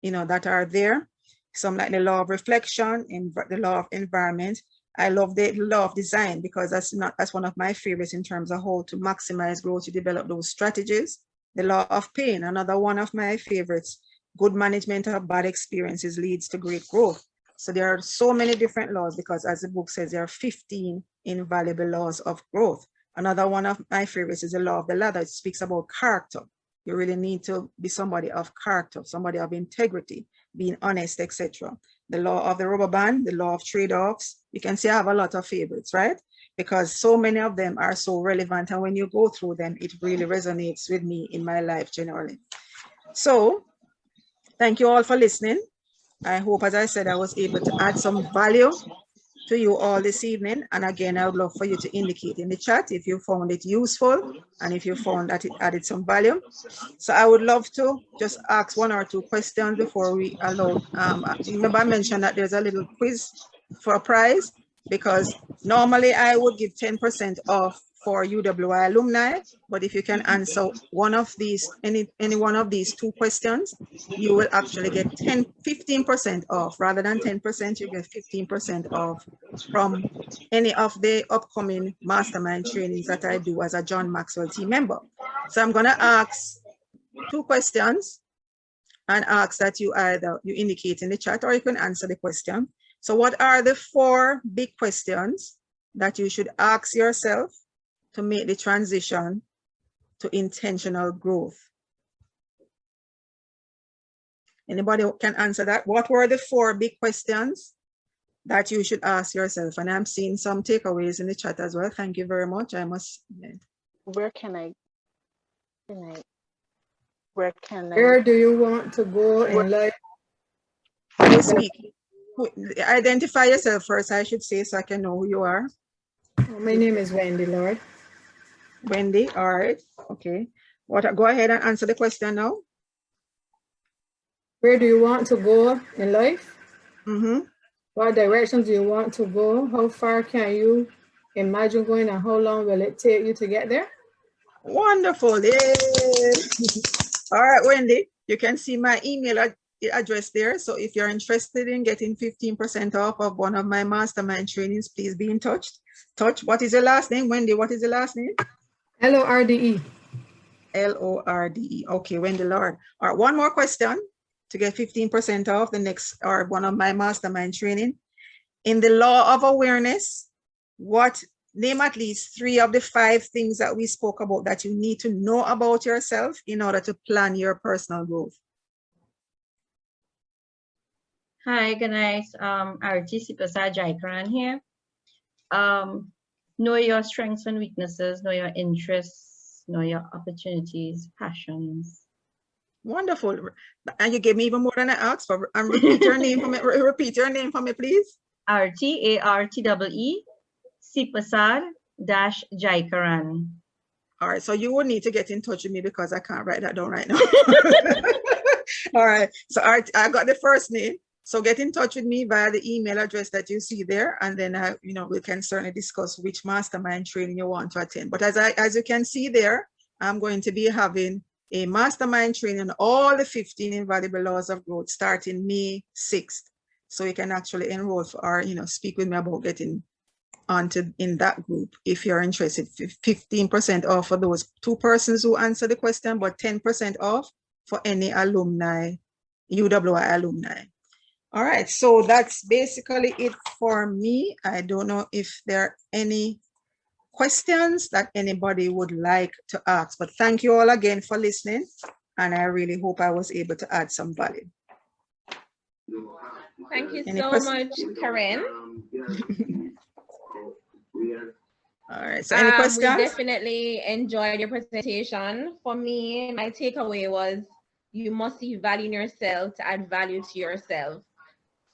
Speaker 2: you know, that are there. Some like the law of reflection, the law of environment. I love the law of design, because that's one of my favorites in terms of how to maximize growth, to develop those strategies. The law of pain, another one of my favorites. Good management of bad experiences leads to great growth. So there are so many different laws, because as the book says, there are 15 invaluable laws of growth. Another one of my favorites is the law of the ladder. It speaks about character. You really need to be somebody of character, somebody of integrity, being honest, etc. The law of the rubber band, the law of trade-offs. You can see I have a lot of favorites, right? Because so many of them are so relevant. And when you go through them, it really resonates with me in my life generally. So thank you all for listening. I hope, as I said, I was able to add some value to you all this evening. And again, I would love for you to indicate in the chat if you found it useful and if you found that it added some value. So I would love to just ask one or two questions before we allow. Remember, I mentioned that there's a little quiz for a prize, because normally I would give 10% off for UWI alumni, but if you can answer one of these, any one of these two questions, you will actually get 15% off. Rather than 10%, you get 15% off from any of the upcoming mastermind trainings that I do as a John Maxwell team member. So I'm going to ask two questions and ask that you either you indicate in the chat or you can answer the question. So what are the 4 big questions that you should ask yourself to make the transition to intentional growth? Anybody can answer that? What were the 4 big questions that you should ask yourself? And I'm seeing some takeaways in the chat as well. Thank you very much.
Speaker 3: Where do you want to go in life?
Speaker 2: Who is speaking? Identify yourself first, I should say, so I can know who you are.
Speaker 3: My name is Wendy, Lord.
Speaker 2: Wendy, all right, okay. Go ahead and answer the question now.
Speaker 3: Where do you want to go in life?
Speaker 2: Mm-hmm.
Speaker 3: What directions do you want to go? How far can you imagine going, and how long will it take you to get there?
Speaker 2: Wonderful, yay! All right, Wendy, you can see my email address there. So if you're interested in getting 15% off of one of my mastermind trainings, please be in touch. What is your last name? Wendy, what is your last name?
Speaker 3: Lorde.
Speaker 2: Lorde. Okay, Wendy Lord. All right, one more question to get 15% off the next or one of my mastermind training. In the law of awareness, name at least 3 of the 5 things that we spoke about that you need to know about yourself in order to plan your personal growth.
Speaker 4: Hi, good night. RT Sipasa Jaikaran here. Know your strengths and weaknesses, know your interests, know your opportunities, passions.
Speaker 2: Wonderful. And you gave me even more than I asked for. And repeat your name for me. Repeat your name for me, please.
Speaker 4: RTARTEE Sipasad Jaikaran.
Speaker 2: All right. So you will need to get in touch with me because I can't write that down right now. All right. So I got the first name. So get in touch with me via the email address that you see there. And then, we can certainly discuss which mastermind training you want to attend. But as you can see there, I'm going to be having a mastermind training on all the 15 invaluable laws of growth starting May 6th. So you can actually enroll for, or, speak with me about getting onto in that group if you're interested. 15% off for those 2 persons who answer the question, but 10% off for any alumni, UWI alumni. All right, so that's basically it for me. I don't know if there are any questions that anybody would like to ask, but thank you all again for listening. And I really hope I was able to add some value.
Speaker 1: Thank you
Speaker 2: Any
Speaker 1: so
Speaker 2: questions?
Speaker 1: much, Karen.
Speaker 2: All right, so any
Speaker 1: We
Speaker 2: questions?
Speaker 1: definitely enjoyed your presentation. For me, my takeaway was you must see value in yourself to add value to yourself.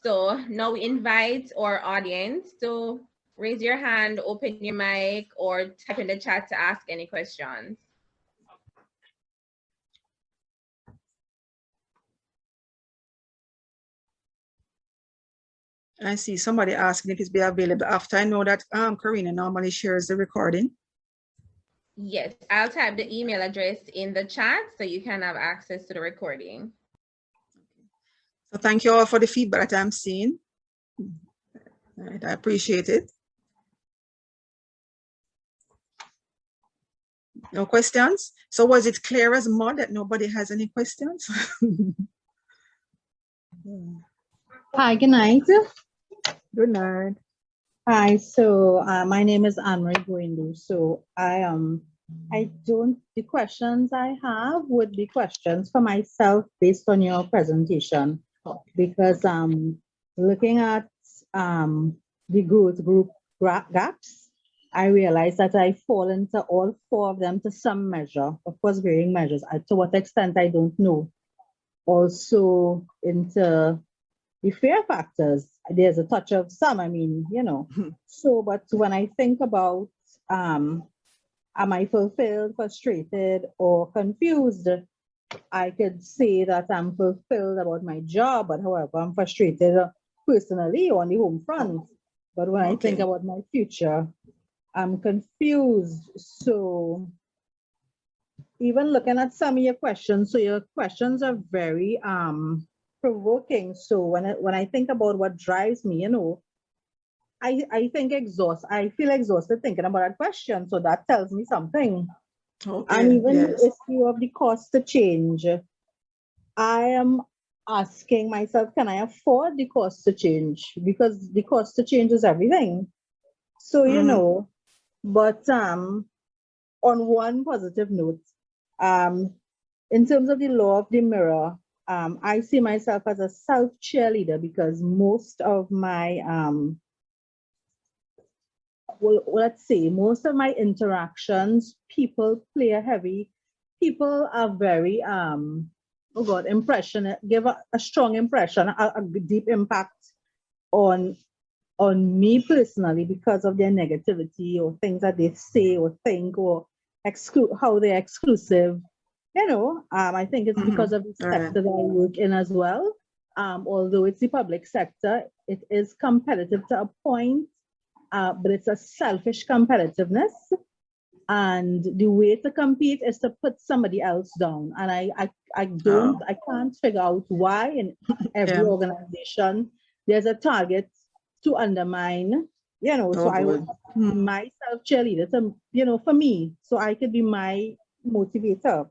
Speaker 1: So now we invite our audience to raise your hand, open your mic, or type in the chat to ask any questions.
Speaker 2: I see somebody asking if it's be available after. I know that Karina normally shares the recording.
Speaker 1: Yes, I'll type the email address in the chat so you can have access to the recording.
Speaker 2: So thank you all for the feedback that I'm seeing. All right, I appreciate it. No questions? So was it clear as mud that nobody has any questions?
Speaker 5: Hi, good night.
Speaker 2: Good night.
Speaker 5: Hi, so my name is Anne-Marie Guindu. So the questions I have would be questions for myself based on your presentation, because looking at the growth group gaps, I realize that I fall into all 4 of them to some measure, of course, varying measures. To what extent, I don't know. Also into the fear factors, there's a touch of some, So, but when I think about, am I fulfilled, frustrated, or confused? I could say that I'm fulfilled about my job, but however, I'm frustrated personally on the home front. But when I think about my future, I'm confused. So even looking at some of your questions, so your questions are very provoking. So when I think about what drives me, I feel exhausted thinking about that question. So that tells me something.
Speaker 2: Okay,
Speaker 5: and even
Speaker 2: yes.
Speaker 5: the issue of the cost to change, I am asking myself, can I afford the cost to change? Because the cost to change is everything. So, but on one positive note, in terms of the law of the mirror, I see myself as a self-cheerleader because most of my, most of my interactions, people are very, impressionate, give a strong impression, a deep impact on me personally because of their negativity or things that they say or think or how they're exclusive. I think it's because of the sector that I work in as well. Although it's the public sector, it is competitive to a point, but it's a selfish competitiveness. And the way to compete is to put somebody else down. And I can't figure out why in every
Speaker 2: Yeah.
Speaker 5: organization there's a target to undermine, so I would be myself cheerleader, for me, so I could be my motivator.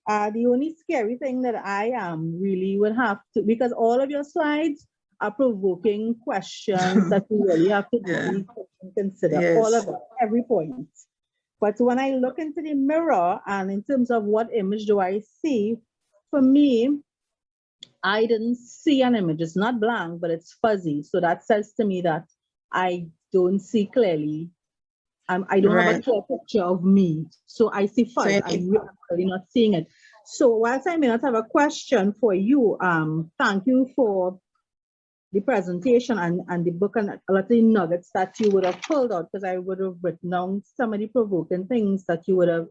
Speaker 5: The only scary thing that I really would have to, because all of your slides are provoking questions that you really have to really consider, all of it, every point. But when I look into the mirror and in terms of what image do I see, for me, I didn't see an image. It's not blank, but it's fuzzy. So that says to me that I don't see clearly. I don't have a clear picture of me. So I see fuzz. I'm really not seeing it. So whilst I may not have a question for you, thank you for the presentation and the book and a lot of the nuggets that you would have pulled out, because I would have written down some of the provoking things that you would have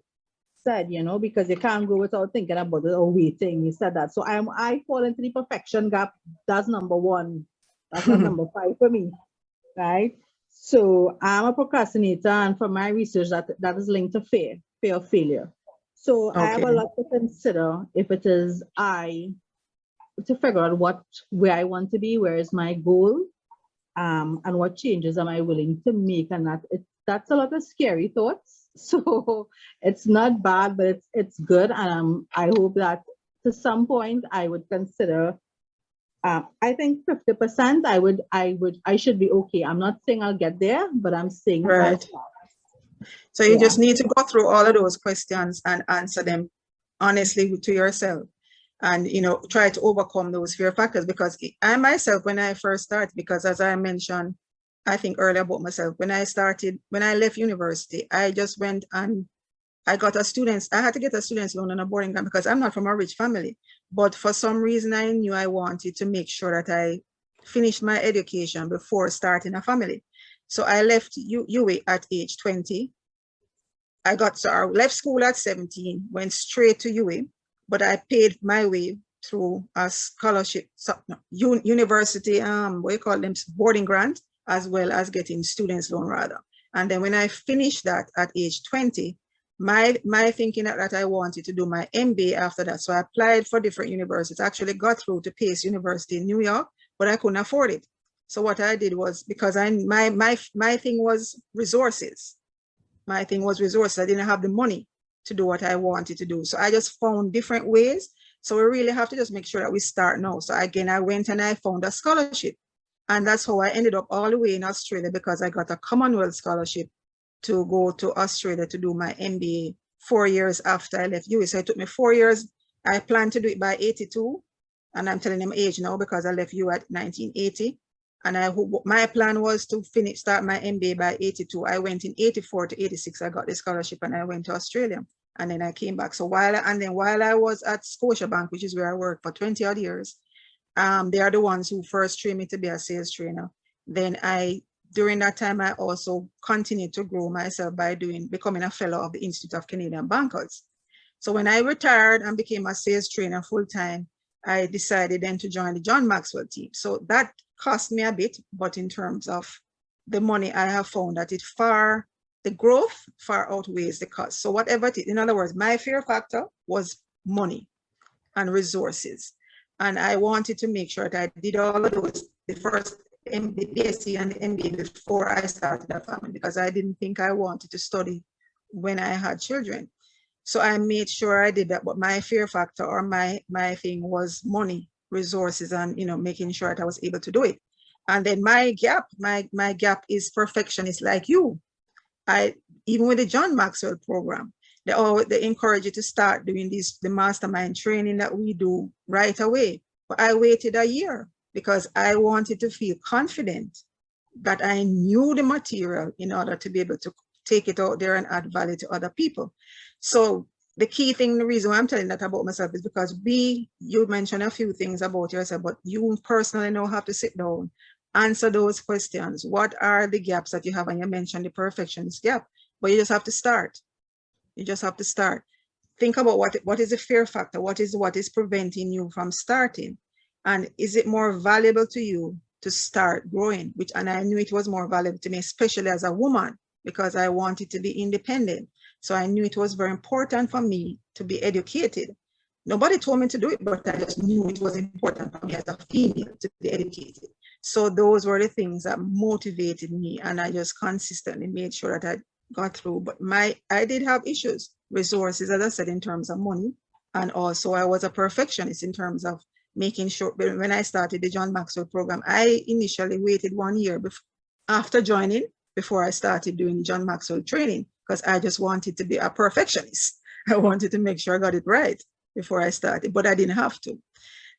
Speaker 5: said, because you can't go without thinking about it or waiting. You said that. So I fall into the perfection gap. That's number 1. That's not number 5 for me, right? So I'm a procrastinator, and from my research, that is linked to fear of failure. So I have a lot to consider if it is to figure out where I want to be, where is my goal, and what changes am I willing to make, and that's a lot of scary thoughts. So it's not bad, but it's good, and I hope that to some point I would consider. I think 50% I should be okay. I'm not saying I'll get there, but I'm saying
Speaker 2: So you just need to go through all of those questions and answer them honestly to yourself, and try to overcome those fear factors. Because I myself, when I first started, because as I mentioned, I think earlier about myself, when I left university, I just went and I had to get a student's loan on a boarding grant because I'm not from a rich family. But for some reason, I knew I wanted to make sure that I finished my education before starting a family. So I left UA at age 20. I left school at 17, went straight to UA, but I paid my way through a scholarship, university, boarding grant, as well as getting students loan rather. And then when I finished that at age 20, my thinking that I wanted to do my MBA after that. So I applied for different universities, actually got through to Pace University in New York, but I couldn't afford it. So what I did was, because my thing was resources. My thing was resources. I didn't have the money to do what I wanted to do. So I just found different ways. So we really have to just make sure that we start now. So again, I went and I found a scholarship. And that's how I ended up all the way in Australia, because I got a Commonwealth scholarship to go to Australia to do my MBA 4 years after I left US. So it took me 4 years. I planned to do it by 82. And I'm telling them age now because I left you at 1980. And my plan was to start my MBA by 82. I went in 84 to 86. I got the scholarship and I went to Australia. And then I came back. So while I was at Scotiabank, which is where I worked for 20 odd years, they are the ones who first trained me to be a sales trainer. Then during that time, I also continued to grow myself by becoming a fellow of the Institute of Canadian Bankers. So when I retired and became a sales trainer full-time, I decided then to join the John Maxwell team. So that cost me a bit, but in terms of the money, I have found that the growth far outweighs the cost. So whatever it is, in other words, my fear factor was money and resources. And I wanted to make sure that I did all of those, the first BSc and the MBA before I started a family, because I didn't think I wanted to study when I had children. So I made sure I did that, but my fear factor or my thing was money, resources, and making sure that I was able to do it. And then my gap is perfectionist like you. Even with the John Maxwell program, they encourage you to start doing the mastermind training that we do right away. But I waited a year because I wanted to feel confident that I knew the material in order to be able to take it out there and add value to other people. So the key thing, the reason why I'm telling that about myself is because you mentioned a few things about yourself, but you personally now have to sit down, answer those questions. What are the gaps that you have? And you mentioned the perfectionist gap, but you just have to start. You just have to start. Think about what is the fear factor? What is preventing you from starting? And is it more valuable to you to start growing? And I knew it was more valuable to me, especially as a woman, because I wanted to be independent. So I knew it was very important for me to be educated. Nobody told me to do it, but I just knew it was important for me as a female to be educated. So those were the things that motivated me, and I just consistently made sure that I got through. But I did have issues, resources, as I said, in terms of money. And also I was a perfectionist in terms of making sure, when I started the John Maxwell program, I initially waited 1 year after joining before I started doing John Maxwell training, because I just wanted to be a perfectionist. I wanted to make sure I got it right before I started, but I didn't have to.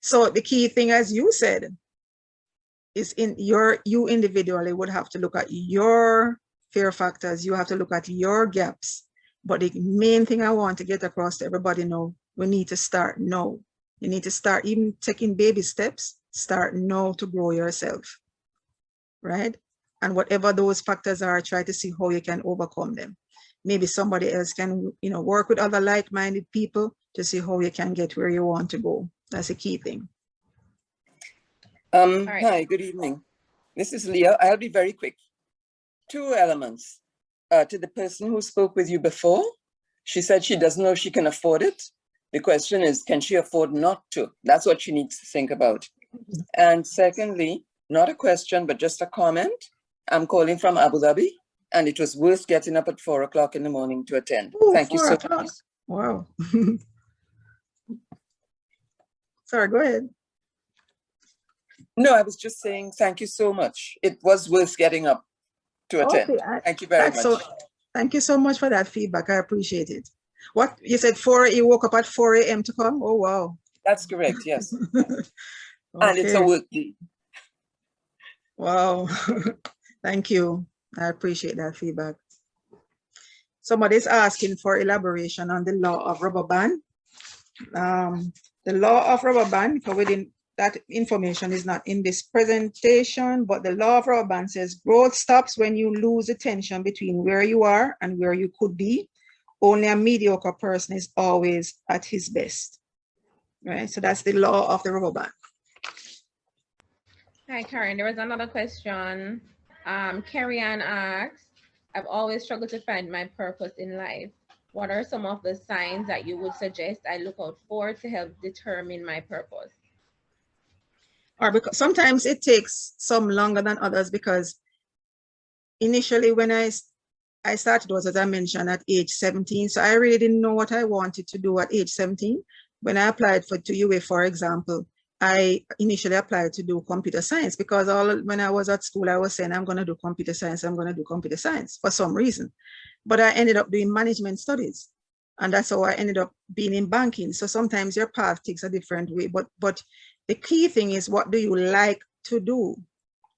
Speaker 2: So the key thing, as you said, is you individually would have to look at your fear factors. You have to look at your gaps. But the main thing I want to get across to everybody now, we need to start now. You need to start even taking baby steps, start now to grow yourself, right? And whatever those factors are, try to see how you can overcome them. Maybe somebody else can, work with other like-minded people to see how you can get where you want to go. That's a key thing.
Speaker 1: right.
Speaker 6: Hi, good evening. This is Leah. I'll be very quick. 2 elements. To the person who spoke with you before, she said she doesn't know if she can afford it. The question is, can she afford not to? That's what she needs to think about. And secondly, not a question, but just a comment. I'm calling from Abu Dhabi, and it was worth getting up at 4 o'clock in the morning to attend.
Speaker 2: Ooh,
Speaker 6: Thank you
Speaker 2: 4
Speaker 6: so
Speaker 2: o'clock.
Speaker 6: much.
Speaker 2: Wow. Sorry, go ahead.
Speaker 6: No, I was just saying thank you so much. It was worth getting up to attend.
Speaker 2: Okay,
Speaker 6: Thank you very much.
Speaker 2: Thank you so much for that feedback. I appreciate it. What you said, you woke up at 4 a.m. to come? Oh, wow.
Speaker 6: That's correct, yes.
Speaker 2: Okay.
Speaker 6: And it's a work day.
Speaker 2: Wow. Thank you. I appreciate that feedback. Somebody's asking for elaboration on the law of rubber band. The law of rubber band, that information is not in this presentation, but the law of rubber band says growth stops when you lose the tension between where you are and where you could be. Only a mediocre person is always at his best. Right? So that's the law of the rubber band.
Speaker 1: Hi, Karen. There was another question. Carrie Ann asks, I've always struggled to find my purpose in life. What are some of the signs that you would suggest I look out for to help determine my purpose?
Speaker 2: Or because sometimes it takes some longer than others, because initially when I started was, as I mentioned, at age 17. So I really didn't know what I wanted to do at age 17. When I applied to UA, for example, I initially applied to do computer science, because when I was at school, I was saying, I'm going to do computer science. I'm going to do computer science for some reason. But I ended up doing management studies. And that's how I ended up being in banking. So sometimes your path takes a different way. But the key thing is, what do you like to do?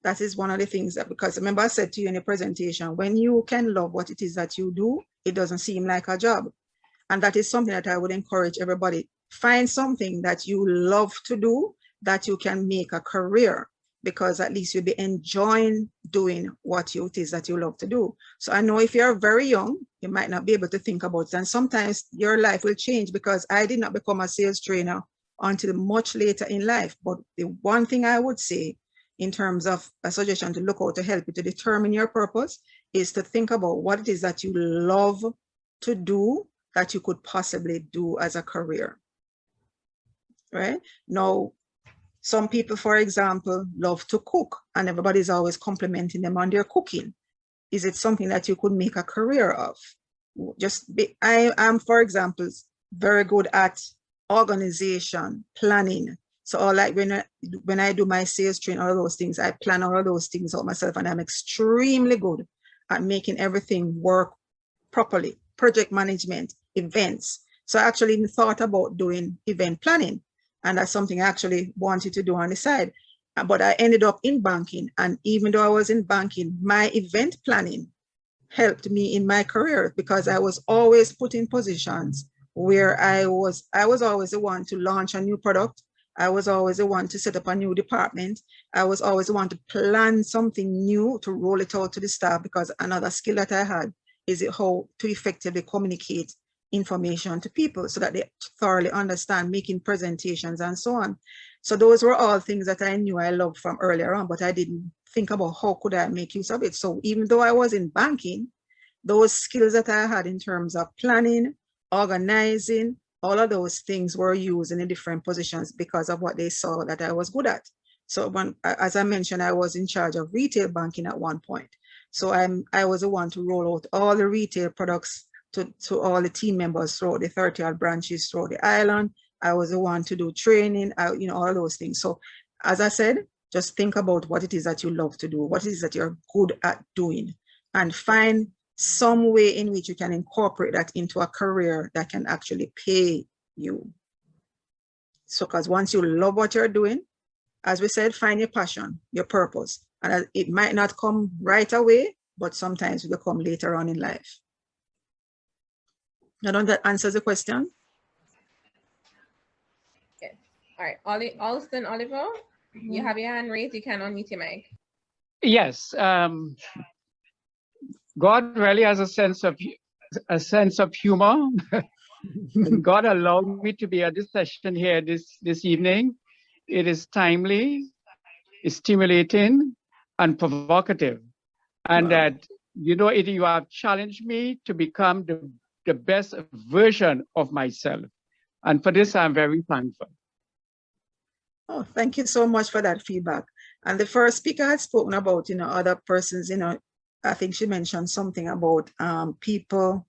Speaker 2: That is one of the things that, because remember I said to you in the presentation, when you can love what it is that you do, it doesn't seem like a job. And that is something that I would encourage everybody. Find something that you love to do that you can make a career, because at least you'll be enjoying doing what it is that you love to do. So I know if you're very young, you might not be able to think about it. And sometimes your life will change, because I did not become a sales trainer until much later in life. But the one thing I would say in terms of a suggestion to look out to help you to determine your purpose is to think about what it is that you love to do that you could possibly do as a career, right? Now, some people, for example, love to cook, and everybody's always complimenting them on their cooking. Is it something that you could make a career of? I am, for example, very good at organization, planning. So like when I do my sales training, all those things, I plan all of those things out myself, and I'm extremely good at making everything work properly. Project management, events. So I actually even thought about doing event planning, and that's something I actually wanted to do on the side. But I ended up in banking, and even though I was in banking, my event planning helped me in my career, because I was always put in positions where I was always the one to launch a new product. I was always the one to set up a new department. I was always the one to plan something new to roll it out to the staff, because another skill that I had is how to effectively communicate information to people so that they thoroughly understand, making presentations and so on. So those were all things that I knew I loved from earlier on, but I didn't think about how could I make use of it. So even though I was in banking, those skills that I had in terms of planning, organizing, all of those things were used in different positions because of what they saw that I was good at. So when, as I mentioned, I was in charge of retail banking at one point. So I was the one to roll out all the retail products to all the team members throughout the 30-odd branches throughout the island. I was the one to do training, all those things. So as I said, just think about what it is that you love to do, what it is that you're good at doing, and find some way in which you can incorporate that into a career that can actually pay you. So, because once you love what you're doing, as we said, find your passion, your purpose. And it might not come right away, but sometimes it will come later on in life. I don't know if that answers the question.
Speaker 1: Yes. All right. Alston Oliver, you have your hand raised. You can unmute your mic.
Speaker 7: Yes. God really has a sense of humor. God allowed me to be at this session here this evening. It is timely, it's stimulating, and provocative. And
Speaker 2: Wow.
Speaker 7: that, you have challenged me to become the best version of myself. And for this, I'm very thankful.
Speaker 2: Oh, thank you so much for that feedback. And the first speaker had spoken about, other persons, I think she mentioned something about people.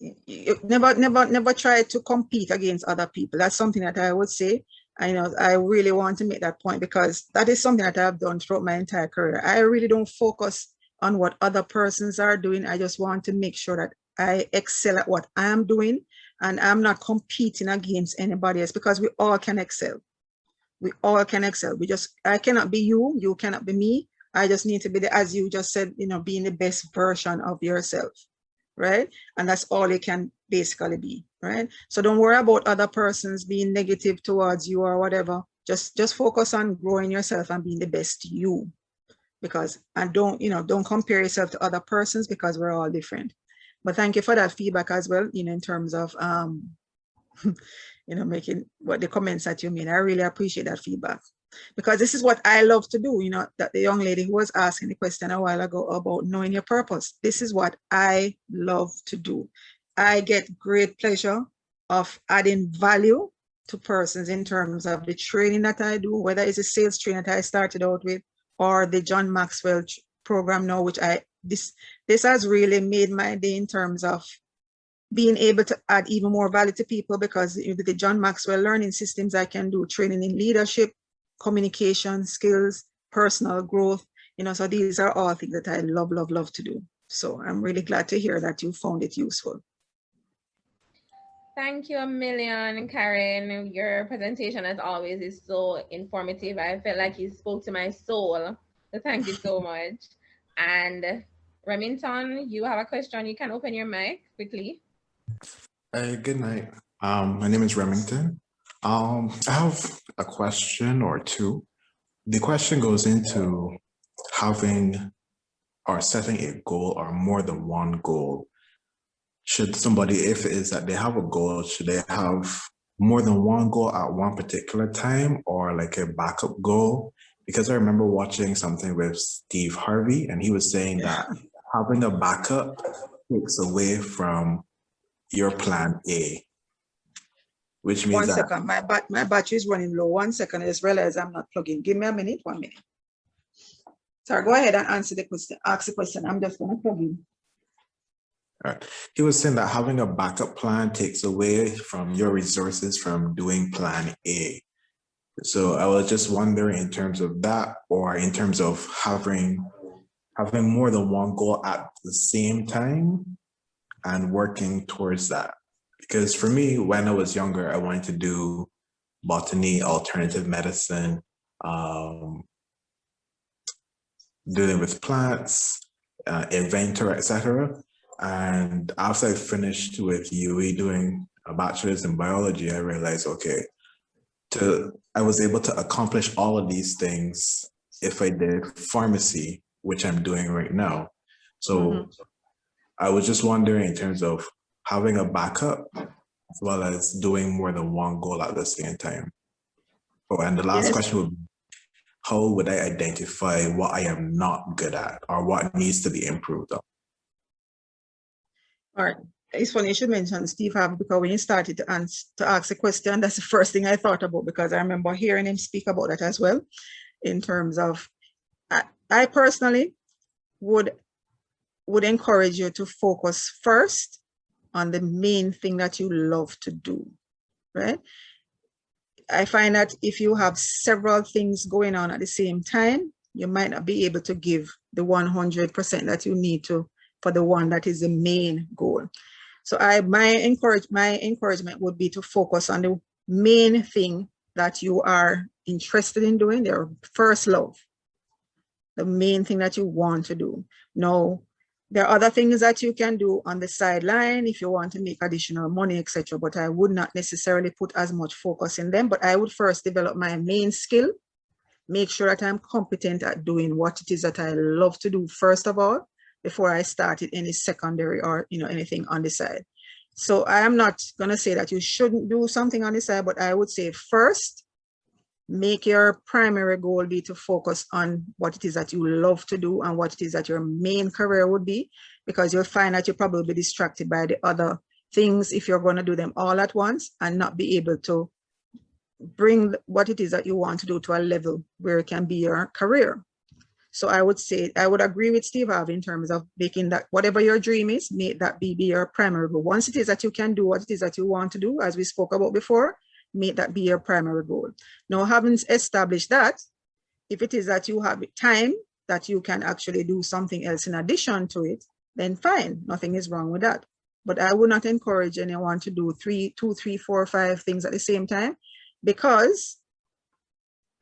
Speaker 2: You never try to compete against other people. That's something that I would say. I really want to make that point because that is something that I've done throughout my entire career. I really don't focus on what other persons are doing. I just want to make sure that I excel at what I'm doing and I'm not competing against anybody else because we all can excel. We all can excel. I cannot be you, you cannot be me. I just need to be as you just said, being the best version of yourself, right? And that's all you can basically be, right? So don't worry about other persons being negative towards you or whatever. Just focus on growing yourself and being the best you. And don't compare yourself to other persons because we're all different. But thank you for that feedback as well, in terms of making what the comments that you made. I really appreciate that feedback because this is what I love to do. That the young lady who was asking the question a while ago about knowing your purpose. This is what I love to do. I get great pleasure of adding value to persons in terms of the training that I do, whether it's a sales training that I started out with or the John Maxwell program now, which this has really made my day in terms of being able to add even more value to people because with the John Maxwell learning systems, I can do training in leadership, communication skills, personal growth, so these are all things that I love to do. So I'm really glad to hear that you found it useful.
Speaker 1: Thank you a million, Karen. Your presentation, as always, is so informative. I felt like you spoke to my soul. So thank you so much. And Remington, you have a question. You can open your mic quickly.
Speaker 8: Good night. My name is Remington. I have a question or two. The question goes into having or setting a goal or more than one goal. Should somebody, if it is that they have a goal, should they have more than one goal at one particular time or like a backup goal? Because I remember watching something with Steve Harvey and he was saying that having a backup takes away from your plan A, which means
Speaker 2: 1 second, my battery is running low. 1 second, I just realized I'm not plugging. Give me a minute, 1 minute. Sorry, go ahead and answer the question. Ask the question. I'm just gonna plug in.
Speaker 8: All right. He was saying that having a backup plan takes away from your resources from doing plan A. So I was just wondering in terms of that, or in terms of having more than one goal at the same time and working towards that. Because for me, when I was younger, I wanted to do botany, alternative medicine, dealing with plants, inventor, etc. And after I finished with UE doing a bachelor's in biology, I realized, okay, I was able to accomplish all of these things if I did pharmacy, which I'm doing right now. So I was just wondering in terms of having a backup as well as doing more than one goal at the same time. Oh, and the last question would be, how would I identify what I am not good at or what needs to be improved on?
Speaker 2: All right. It's funny you should mention Steve Harvey, because when you started to ask a question, that's the first thing I thought about, because I remember hearing him speak about that as well, in terms of, I personally would encourage you to focus first on the main thing that you love to do, right? I find that if you have several things going on at the same time, you might not be able to give the 100% that you need to for the one that is the main goal. So my encouragement would be to focus on the main thing that you are interested in doing, your first love, the main thing that you want to do. Now, there are other things that you can do on the sideline if you want to make additional money, etc. But I would not necessarily put as much focus in them. But I would first develop my main skill, make sure that I'm competent at doing what it is that I love to do first of all, before I started any secondary or anything on the side. So I am not going to say that you shouldn't do something on the side, but I would say first, make your primary goal be to focus on what it is that you love to do and what it is that your main career would be, because you'll find that you'll probably be distracted by the other things if you're going to do them all at once and not be able to bring what it is that you want to do to a level where it can be your career. So I would say, I would agree with Steve Harvey in terms of making that whatever your dream is, make that be your primary goal. Once it is that you can do what it is that you want to do, as we spoke about before, make that be your primary goal. Now, having established that, if it is that you have time that you can actually do something else in addition to it, then fine, nothing is wrong with that. But I would not encourage anyone to do 2, 3, 4, 5 things at the same time, because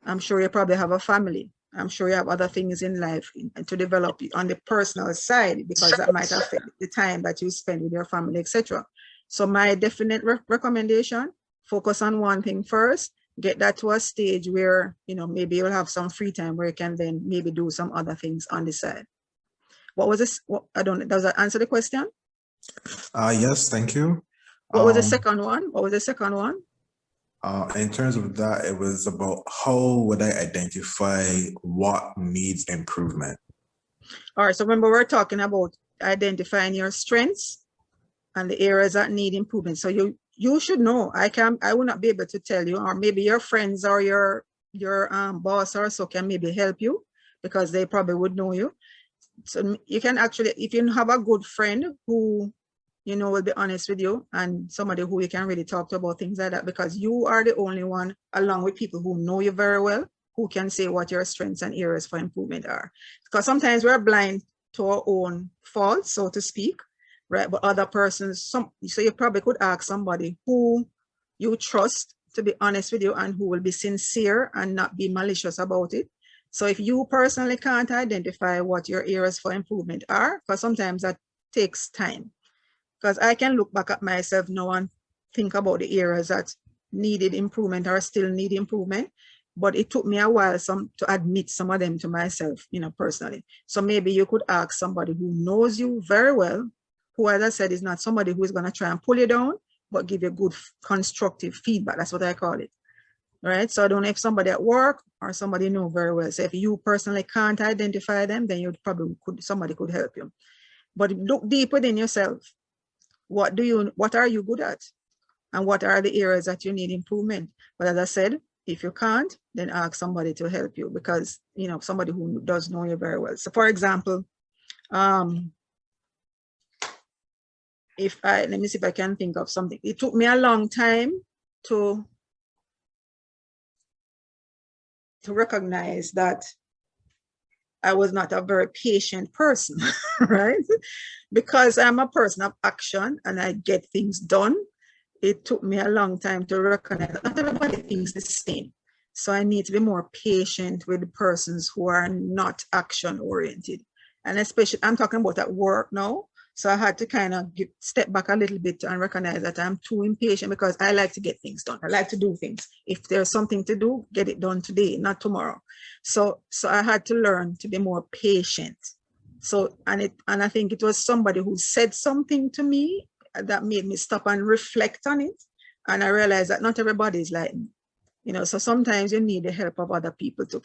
Speaker 2: I'm sure you probably have a family. I'm sure you have other things in life to develop on the personal side, because that might affect the time that you spend with your family, etc. So my definite recommendation, focus on one thing first, get that to a stage where, maybe you'll have some free time where you can then maybe do some other things on the side. What was this? Does that answer the question?
Speaker 8: Yes, thank you.
Speaker 2: What was the second one? What was the second one?
Speaker 8: In terms of that, it was about how would I identify what needs improvement?
Speaker 2: All right, so remember we're talking about identifying your strengths and the areas that need improvement. So you should know. I will not be able to tell you, or maybe your friends or your boss or so can maybe help you, because they probably would know you. So you can actually, if you have a good friend who will be honest with you, and somebody who you can really talk to about things like that, because you are the only one, along with people who know you very well, who can say what your strengths and areas for improvement are. Because sometimes we're blind to our own faults, so to speak, right? But other persons, so you probably could ask somebody who you trust to be honest with you and who will be sincere and not be malicious about it. So if you personally can't identify what your areas for improvement are, because sometimes that takes time, because I can look back at myself now and think about the areas that needed improvement or still need improvement, but it took me a while to admit some of them to myself, personally. So maybe you could ask somebody who knows you very well, who, as I said, is not somebody who is going to try and pull you down, but give you good constructive feedback. That's what I call it. Right? So I don't know if somebody at work or somebody you know very well. So if you personally can't identify them, then you probably somebody could help you. But look deep within yourself. What are you good at? And what are the areas that you need improvement? But as I said, if you can't, then ask somebody to help you, because somebody who does know you very well. So for example, let me see if I can think of something. It took me a long time to recognize that I was not a very patient person, right? Because I'm a person of action and I get things done. It took me a long time to recognize that not everybody thinks the same. So I need to be more patient with the persons who are not action oriented. And especially, I'm talking about at work now. So I had to kind of step back a little bit and recognize that I'm too impatient, because I like to get things done. I like to do things. If there's something to do, get it done today, not tomorrow. So I had to learn to be more patient. So, and I think it was somebody who said something to me that made me stop and reflect on it. And I realized that not everybody is like me, so sometimes you need the help of other people to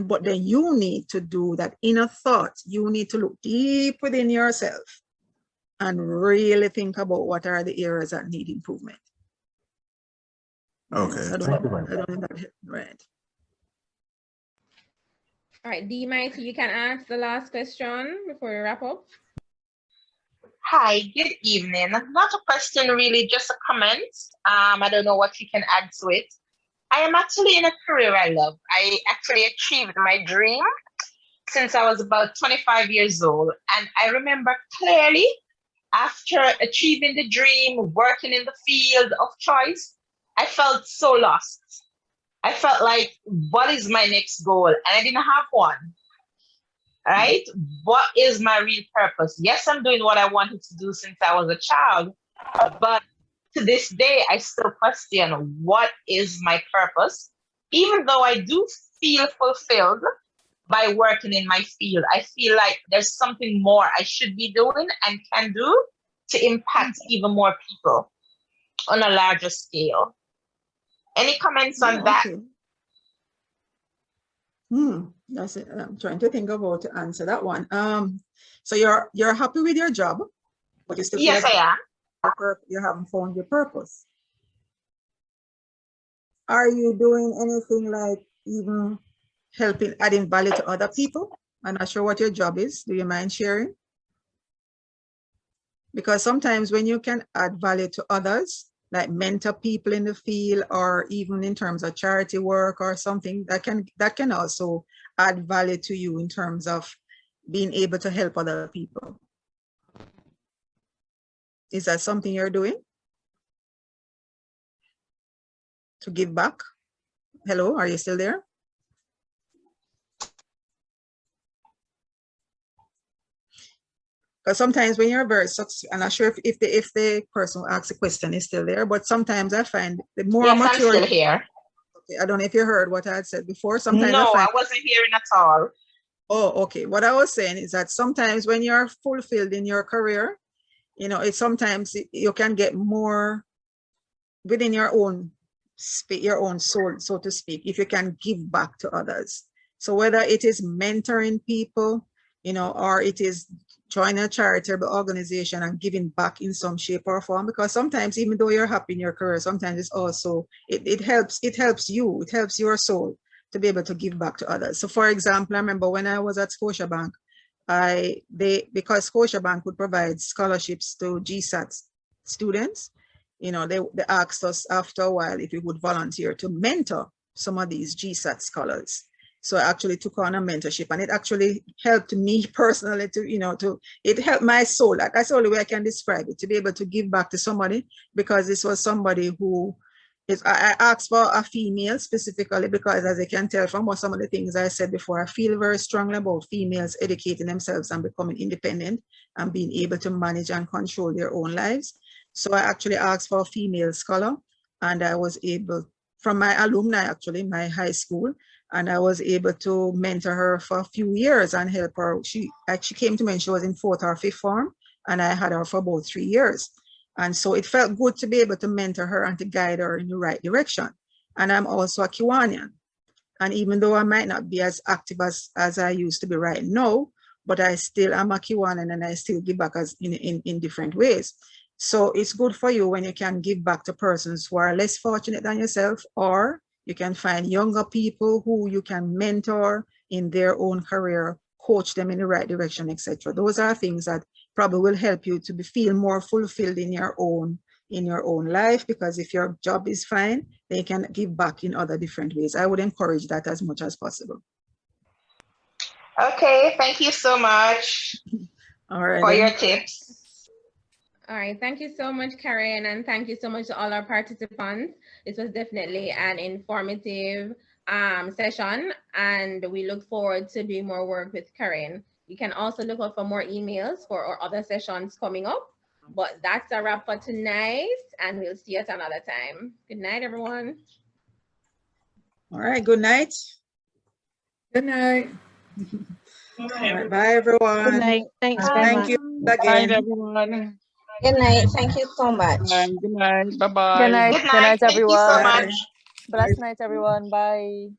Speaker 2: but then you need to do that inner thought. You need to look deep within yourself and really think about what are the areas that need improvement.
Speaker 8: Okay,
Speaker 2: I don't
Speaker 8: thank you
Speaker 2: know,
Speaker 8: very
Speaker 2: I don't know that, right.
Speaker 1: All right, D. Mighty, you can ask the last question before we wrap up.
Speaker 9: Hi, good evening. Not a question really, just a comment. I don't know what you can add to it. I am actually in a career I love. I actually achieved my dream since I was about 25 years old. And I remember clearly after achieving the dream, working in the field of choice, I felt so lost. I felt like, what is my next goal? And I didn't have one. Right? What is my real purpose? Yes, I'm doing what I wanted to do since I was a child, but to this day, I still question what is my purpose. Even though I do feel fulfilled by working in my field, I feel like there's something more I should be doing and can do to impact even more people on a larger scale. Any comments on that?
Speaker 2: Okay. That's it. I'm trying to think about to answer that one. So you're happy with your job, but you still feel
Speaker 9: Yes,
Speaker 2: like
Speaker 9: I am.
Speaker 2: you haven't found your purpose. Are you doing anything like even helping, adding value to other people? I'm not sure what your job is. Do you mind sharing? Because sometimes when you can add value to others, like mentor people in the field, or even in terms of charity work or something, that can also add value to you in terms of being able to help other people. Is that something you're doing? To give back? Hello, are you still there? Because sometimes when you're very successful, I'm not sure if the person who asked the question is still there, but sometimes I find the more
Speaker 9: Yes,
Speaker 2: mature.
Speaker 9: I'm still here.
Speaker 2: Okay, I don't know if you heard what I had said before. Sometimes
Speaker 9: No, I wasn't hearing at all.
Speaker 2: Oh, okay. What I was saying is that sometimes when you're fulfilled in your career, you know, you can get more within your own soul, so to speak, if you can give back to others. So whether it is mentoring people, you know, or it is joining a charitable organization and giving back in some shape or form, because sometimes even though you're happy in your career, sometimes it's also, it helps you, it helps your soul to be able to give back to others. So for example, I remember when I was at Scotiabank, because Scotiabank would provide scholarships to GSAT students, you know, they asked us after a while if we would volunteer to mentor some of these GSAT scholars. So I actually took on a mentorship, and it actually helped me personally it helped my soul. That's the only way I can describe it, to be able to give back to somebody, because this was somebody who I asked for a female specifically because, as you can tell from some of the things I said before, I feel very strongly about females educating themselves and becoming independent and being able to manage and control their own lives. So I actually asked for a female scholar, and I was able, from my alumni, actually, my high school, and I was able to mentor her for a few years and help her. She came to me when she was in 4th or 5th form, and I had her for about 3 years. And so it felt good to be able to mentor her and to guide her in the right direction. And I'm also a Kiwanian. And even though I might not be as active as I used to be right now, but I still am a Kiwanian, and I still give back in different ways. So it's good for you when you can give back to persons who are less fortunate than yourself, or you can find younger people who you can mentor in their own career, coach them in the right direction, etc. Those are things that probably will help you to feel more fulfilled in your own life, because if your job is fine, then you can give back in other different ways. I would encourage that as much as possible.
Speaker 9: Okay, thank you so much for your tips.
Speaker 1: All right, thank you so much, Karen, and thank you so much to all our participants. This was definitely an informative session, and we look forward to doing more work with Karen. You can also look out for more emails for our other sessions coming up. But that's a wrap for tonight, and we'll see you at another time. Good night, everyone.
Speaker 2: All right, good night.
Speaker 3: Good night.
Speaker 2: All right, bye, everyone.
Speaker 10: Good night. Thanks very
Speaker 2: Thank
Speaker 10: much.
Speaker 2: you
Speaker 7: Good
Speaker 2: again.
Speaker 7: night, everyone.
Speaker 10: Good night. Thank you so much.
Speaker 7: Good night. Bye-bye.
Speaker 10: Good night.
Speaker 9: Good night. Thank you so much.
Speaker 10: Blessed night, everyone. Bye.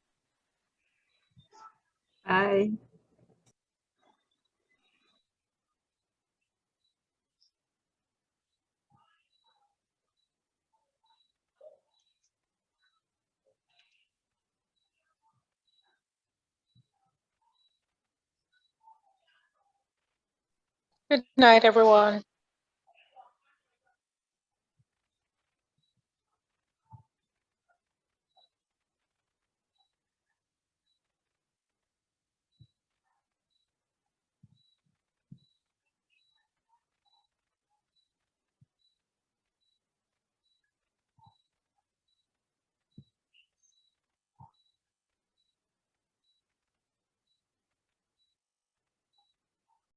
Speaker 5: Bye.
Speaker 10: Night, everyone.